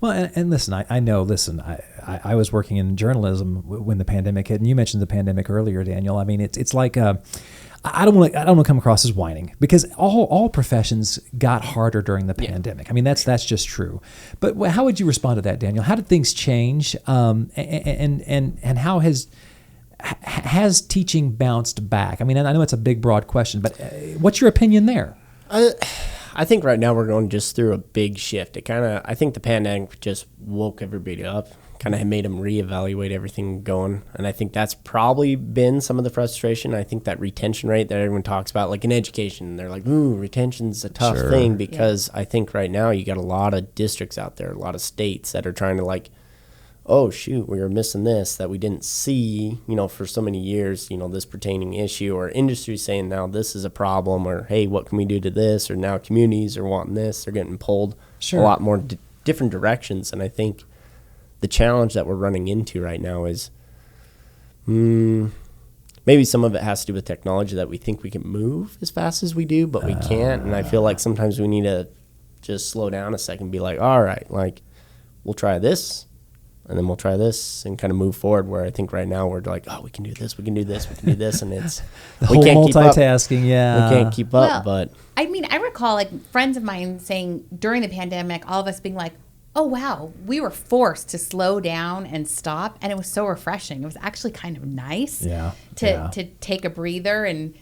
well, and listen, I know. Listen, I was working in journalism when the pandemic hit, and you mentioned the pandemic earlier, Daniel. I mean, it's like I don't want to come across as whining because all professions got harder during the pandemic. I mean, that's just true. But how would you respond to that, Daniel? How did things change? And how has teaching bounced back? I mean, I know it's a big, broad question, but what's your opinion there? I think right now we're going just through a big shift. I think the pandemic just woke everybody up, kind of made them reevaluate everything going. And I think that's probably been some of the frustration. I think that retention rate that everyone talks about, like in education, they're like, ooh, retention's a tough thing because I think right now you got a lot of districts out there, a lot of states that are trying to like, oh, shoot, we were missing this that we didn't see, for so many years, this pertaining issue, or industry saying now this is a problem, or hey, what can we do to this, or now communities are wanting this, they're getting pulled a lot more different directions. And I think the challenge that we're running into right now is maybe some of it has to do with technology that we think we can move as fast as we do, but we can't. And I feel like sometimes we need to just slow down a second and be like, all right, like we'll try this. And then we'll try this and kind of move forward. Where I think right now we're like, oh, we can do this, we can do this, we can do this, and it's the whole multitasking. We can't keep up. But I mean, I recall like friends of mine saying during the pandemic, all of us being like, oh wow, we were forced to slow down and stop, and it was so refreshing. It was actually kind of nice to take a breather and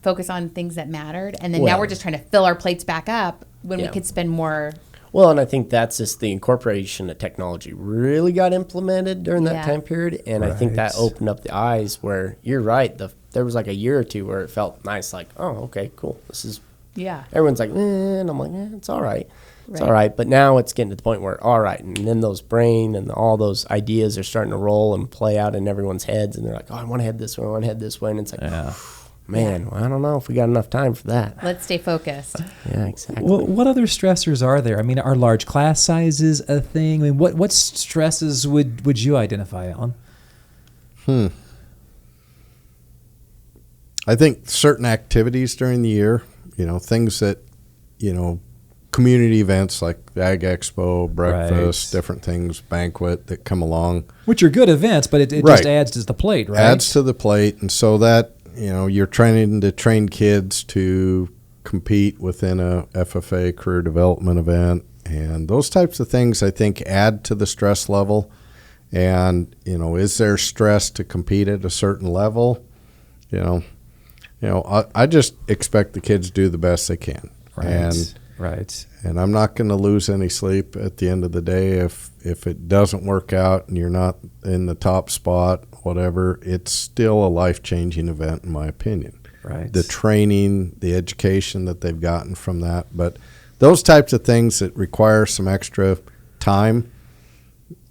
focus on things that mattered. And then now we're just trying to fill our plates back up when we could spend more. Well, and I think that's just the incorporation of technology really got implemented during that time period. And I think that opened up the eyes where you're right. There was like a year or two where it felt nice, like, oh, okay, cool. This is, everyone's like, and I'm like, it's all right. It's all right. But now it's getting to the point where, all right. And then those brain and all those ideas are starting to roll and play out in everyone's heads. And they're like, oh, I want to head this way. I want to head this way. And it's like, man, well, I don't know if we got enough time for that. Let's stay focused. Yeah, exactly. Well, what other stressors are there? I mean, are large class sizes a thing? I mean, what stresses would you identify, Alan? I think certain activities during the year, things that, community events like Ag Expo, breakfast, different things, banquet that come along. Which are good events, but it just adds to the plate, right? Adds to the plate. And so that, you're trying to train kids to compete within a FFA career development event. And those types of things, I think, add to the stress level. And, is there stress to compete at a certain level? I just expect the kids to do the best they can. And I'm not going to lose any sleep at the end of the day if it doesn't work out and you're not in the top spot, whatever. It's still a life-changing event, in my opinion. Right. The training, the education that they've gotten from that. But those types of things that require some extra time.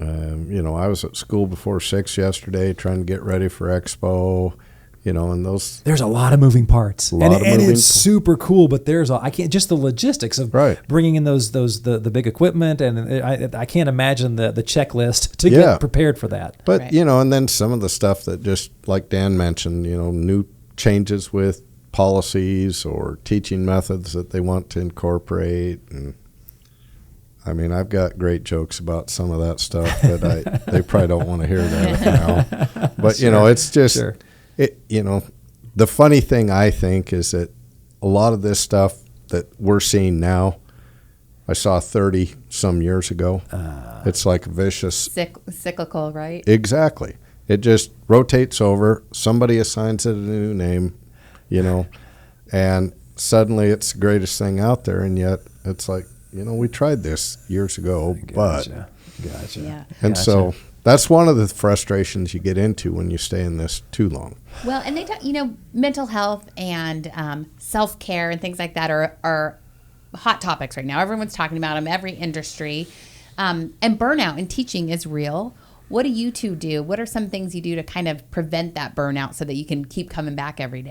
I was at school before 6 yesterday trying to get ready for Expo. And those. There's a lot of moving parts, and it's super cool. But I can't just the logistics of bringing in the big equipment, and I can't imagine the checklist to get prepared for that. But and then some of the stuff that just like Dan mentioned, new changes with policies or teaching methods that they want to incorporate, and I mean I've got great jokes about some of that stuff, but they probably don't want to hear that now. But it's just. The funny thing I think is that a lot of this stuff that we're seeing now, I saw 30 some years ago. It's like a vicious cyclical, right? Exactly. It just rotates over. Somebody assigns it a new name, and suddenly it's the greatest thing out there. And yet it's like, we tried this years ago, Gotcha. Yeah. And so that's one of the frustrations you get into when you stay in this too long. Well, and they talk, mental health and self-care and things like that are hot topics right now. Everyone's talking about them, every industry. And burnout in teaching is real. What do you two do? What are some things you do to kind of prevent that burnout so that you can keep coming back every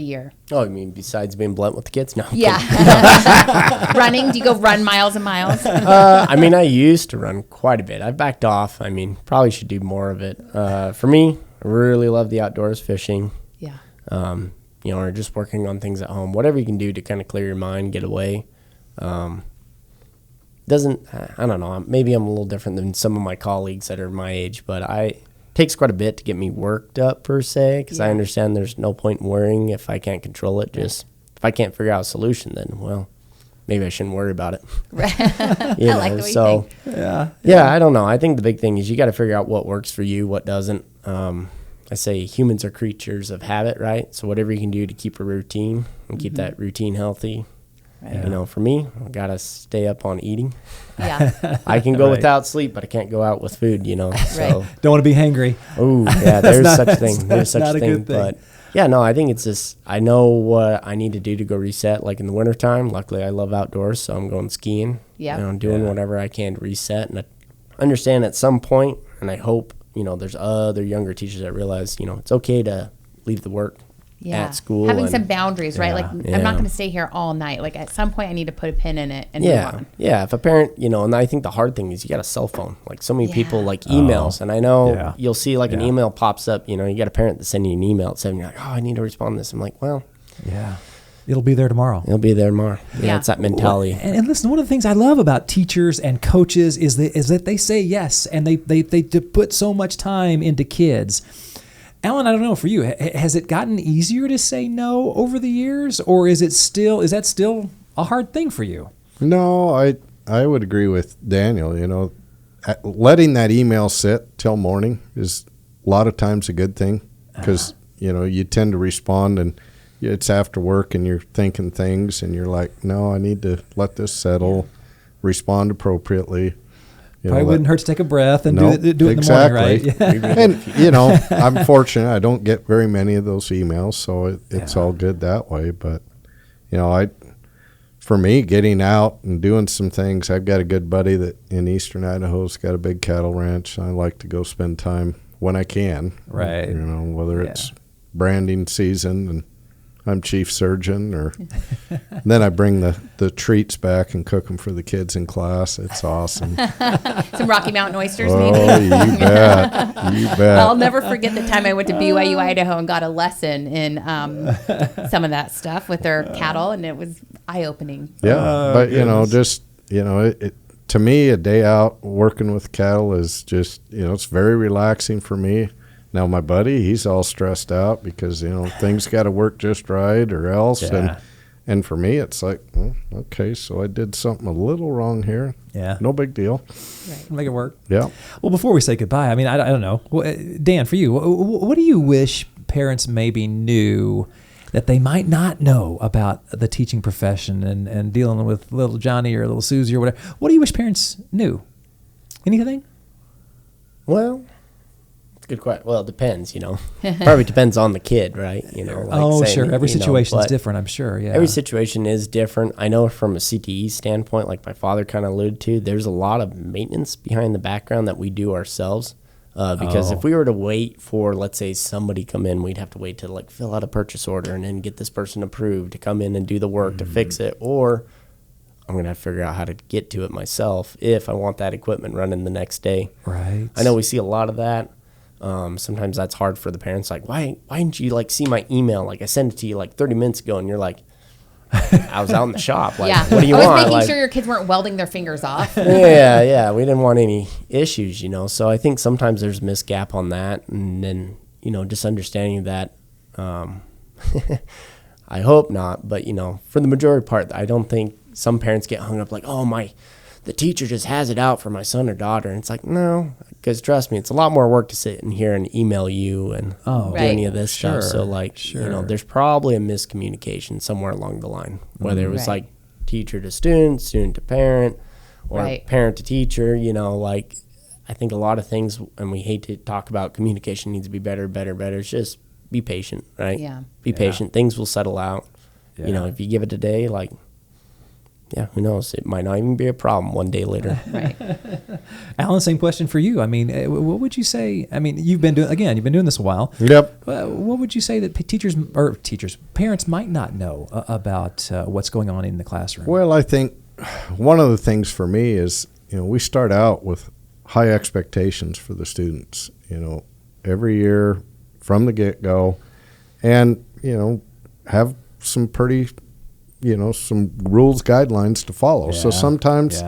year? Oh, you mean besides being blunt with the kids? No. Yeah. Running? Do you go run miles and miles? I used to run quite a bit. I've backed off. Probably should do more of it. For me, I really love the outdoors, fishing. Yeah. Or just working on things at home. Whatever you can do to kind of clear your mind, get away. I don't know. Maybe I'm a little different than some of my colleagues that are my age, but it takes quite a bit to get me worked up per se, because I understand there's no point in worrying if I can't control it. Just if I can't figure out a solution, then maybe I shouldn't worry about it. I like the way you think. Yeah, I don't know. I think the big thing is you got to figure out what works for you, what doesn't. I say humans are creatures of habit, right? So whatever you can do to keep a routine and keep that routine healthy. Right. For me, I got to stay up on eating. Yeah. I can go without sleep, but I can't go out with food, So don't want to be hangry. Oh, yeah, there's such a thing. There's such a thing. But I think it's just I know what I need to do to go reset. Like in the wintertime, luckily I love outdoors, so I'm going skiing. Yeah. I'm doing whatever I can to reset. And I understand at some point, and I hope, there's other younger teachers that realize, it's okay to leave the work at school. Having some boundaries, right? Like, I'm not going to stay here all night. Like, at some point, I need to put a pin in it and move on. Yeah, if a parent, and I think the hard thing is you got a cell phone. Like, so many people like emails. And I know you'll see, like, an email pops up. You got a parent that's sending you an email at 7. You're like, oh, I need to respond to this. I'm like, well. Yeah. It'll be there tomorrow. Yeah, it's that mentality. And listen, one of the things I love about teachers and coaches is that they say yes, and they put so much time into kids. Alan, I don't know for you, has it gotten easier to say no over the years, or is that still a hard thing for you? No, I would agree with Daniel. Letting that email sit till morning is a lot of times a good thing, because you tend to respond, and it's after work and you're thinking things and you're like, no, I need to let this settle, respond appropriately. Probably wouldn't hurt to take a breath and no, do it exactly. in the morning, right? And, I'm fortunate. I don't get very many of those emails, so it's all good that way. But, for me, getting out and doing some things, I've got a good buddy that in eastern Idaho's got a big cattle ranch. I like to go spend time when I can. Right. Whether it's branding season and I'm chief surgeon, or then I bring the treats back and cook them for the kids in class. It's awesome. Some Rocky Mountain oysters, maybe. Oh, you bet. You bet. I'll never forget the time I went to BYU, Idaho, and got a lesson in some of that stuff with their cattle, and it was eye-opening. Yeah, but to me, a day out working with cattle is just it's very relaxing for me. Now, my buddy, he's all stressed out because, things got to work just right or else. Yeah. And for me, it's like, okay, so I did something a little wrong here. Yeah. No big deal. Right. Make it work. Yeah. Well, before we say goodbye, I mean, I don't know. Dan, for you, what do you wish parents maybe knew that they might not know about the teaching profession and dealing with little Johnny or little Susie or whatever? What do you wish parents knew? Anything? Well, good question. Well, it depends, Probably depends on the kid, right? Sure. Every situation is different, I'm sure. Yeah. Every situation is different. I know from a CTE standpoint, like my father kind of alluded to, there's a lot of maintenance behind the background that we do ourselves. Because if we were to wait for, let's say, somebody come in, we'd have to wait to fill out a purchase order and then get this person approved to come in and do the work to fix it. Or I'm going to have to figure out how to get to it myself if I want that equipment running the next day. Right. I know we see a lot of that. Sometimes that's hard for the parents. Like, why didn't you see my email? I sent it to you 30 minutes ago, and you're like, I was out in the shop. What do you want? I was making sure your kids weren't welding their fingers off. Yeah. We didn't want any issues, So I think sometimes there's a misgap on that, and then just understanding that. I hope not, but for the majority part, I don't think some parents get hung up the teacher just has it out for my son or daughter. And it's like, no, because trust me, it's a lot more work to sit in here and email you and do any of this stuff. So there's probably a miscommunication somewhere along the line, whether it was teacher to student, student to parent, or parent to teacher, I think a lot of things, and we hate to talk about communication needs to be better. It's just be patient, right? Yeah. Be patient. Things will settle out. Yeah. If you give it a day, who knows? It might not even be a problem one day later. Right. Alan, same question for you. I mean, what would you say? I mean, you've been doing this a while. Yep. What would you say that parents might not know about what's going on in the classroom? Well, I think one of the things for me is, we start out with high expectations for the students, every year from the get-go, and, have some pretty some rules, guidelines to follow. Yeah, so sometimes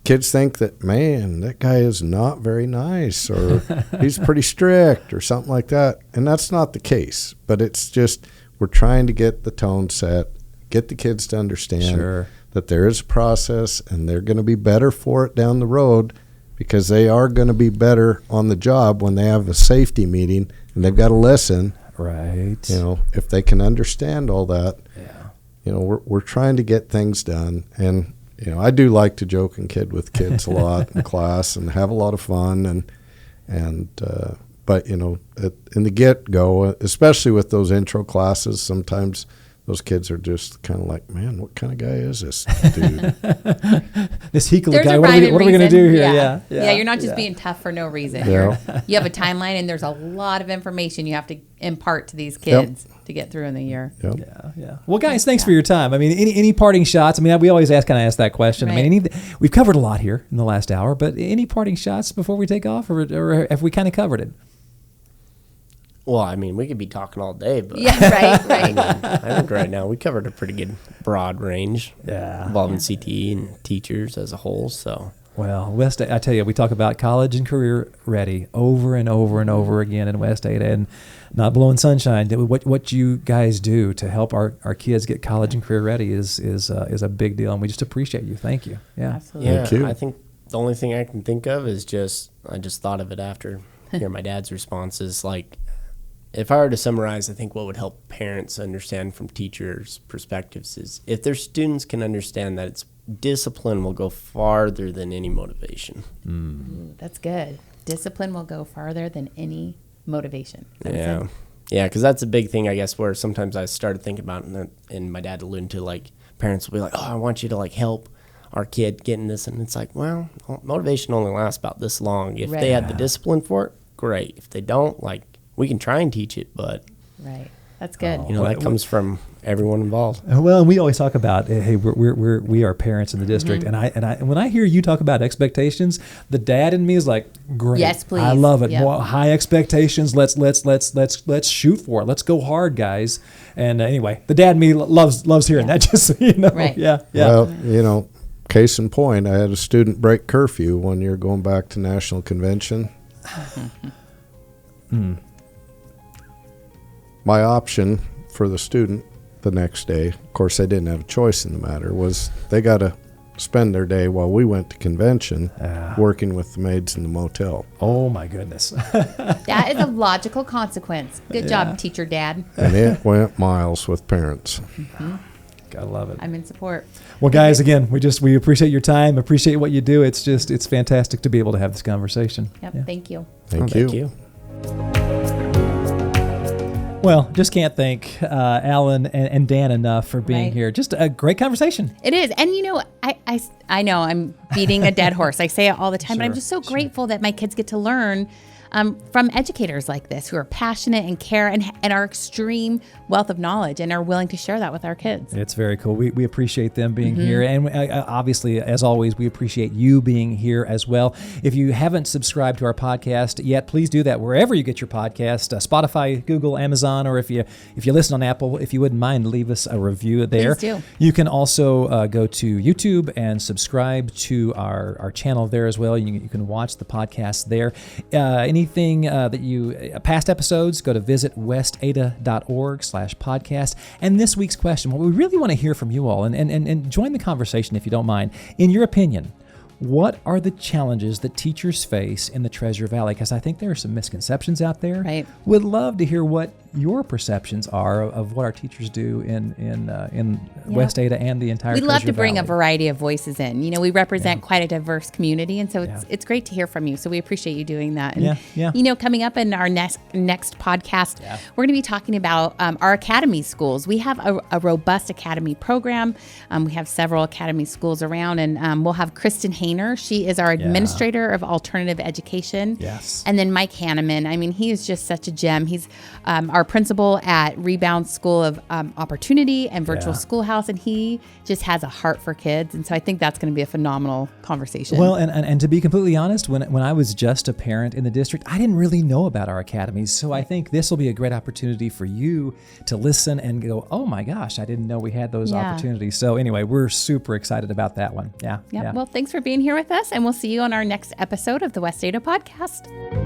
kids think that, man, that guy is not very nice, or he's pretty strict, or something like that. And that's not the case. But it's just we're trying to get the tone set, get the kids to understand that there is a process, and they're going to be better for it down the road, because they are going to be better on the job when they have a safety meeting and they've got to listen. Right. If they can understand all that. Yeah. We're trying to get things done, and I do like to joke and kid with kids a lot in class and have a lot of fun, but in the get-go, especially with those intro classes, sometimes those kids are just kind of like, man, what kind of guy is this dude? This Heikkila guy, what are we going to do here? Yeah, you're not just being tough for no reason. Yeah. You have a timeline, and there's a lot of information you have to impart to these kids to get through in the year. Yep. Yeah. Well, guys, thanks for your time. I mean, any parting shots? I mean, we always ask that question. Right. I mean, we've covered a lot here in the last hour, but any parting shots before we take off, or have we kind of covered it? Well, I mean, we could be talking all day, but right. I think right now we covered a pretty good broad range involving CTE and teachers as a whole. So, well, West, I tell you, we talk about college and career ready over and over and over again in West Ada, and not blowing sunshine. What you guys do to help our kids get college and career ready is a big deal, and we just appreciate you. Thank you. Yeah, absolutely. Yeah, Thank you. I think the only thing I can think of is I just thought of it after hearing my dad's responses. if I were to summarize, I think what would help parents understand from teachers' perspectives is if their students can understand that it's discipline will go farther than any motivation. Ooh, that's good. Discipline will go farther than any motivation. Yeah. Yeah, because that's a big thing, I guess, where sometimes I started thinking about it, and my dad alluded to, like, parents will be like, oh, I want you to, like, help our kid get in this. And it's like, well, motivation only lasts about this long. If they had the discipline for it, great. If they don't, like, we can try and teach it, but Right. That's good. that comes from everyone involved. Well, we always talk about, hey, we are parents in the district, and I when I hear you talk about expectations, the dad in me is like, great, Yes, please. I love it. Yep. More high expectations. Let's shoot for it. Let's go hard, guys. And anyway, the dad in me loves hearing that. Just so you know, Right. yeah. Well, case in point, I had a student break curfew one year going back to national convention. My option for the student the next day, of course they didn't have a choice in the matter, was they got to spend their day while we went to convention working with the maids in the motel. Oh my goodness. That is a logical consequence. Good job, teacher dad. And it went miles with parents. Gotta love it. I'm in support. Well, guys, again, we appreciate your time, appreciate what you do. It's fantastic to be able to have this conversation. Yep. Yeah. Thank you. Thank you. Thank you. Well, just can't thank Alan and Dan enough for being Right. here. Just a great conversation. It is. And I know I'm beating a dead horse. I say it all the time, but I'm just so grateful that my kids get to learn from educators like this who are passionate and care and are extreme wealth of knowledge and are willing to share that with our kids. It's very cool. We appreciate them being here. And obviously, as always, we appreciate you being here as well. If you haven't subscribed to our podcast yet, please do that wherever you get your podcast, Spotify, Google, Amazon, or if you listen on Apple, if you wouldn't mind, leave us a review there. Please do. You can also go to YouTube and subscribe to our channel there as well. You can watch the podcast there. Anything that past episodes, go to visit westada.org/podcast. And this week's question, well, we really want to hear from you all and join the conversation if you don't mind. In your opinion, what are the challenges that teachers face in the Treasure Valley? Because I think there are some misconceptions out there. Right. Would love to hear what your perceptions are of what our teachers do in West Ada and the entire We love Treasure to bring a Valley. variety of voices in. We represent quite a diverse community, and so it's great to hear from you. So we appreciate you doing that. And, coming up in our next podcast, we're going to be talking about our academy schools. We have a robust academy program. We have several academy schools around, and we'll have Kristen Hayner. She is our administrator of alternative education. Yes. And then Mike Hanneman. I mean, he is just such a gem. He's our principal at Rebound School of Opportunity and Virtual Schoolhouse, and he just has a heart for kids. And so I think that's going to be a phenomenal conversation. Well, and to be completely honest, when I was just a parent in the district, I didn't really know about our academies. So I think this will be a great opportunity for you to listen and go, oh my gosh, I didn't know we had those opportunities. So anyway, we're super excited about that one. Yeah. Well, thanks for being here with us, and we'll see you on our next episode of the West Ada Podcast.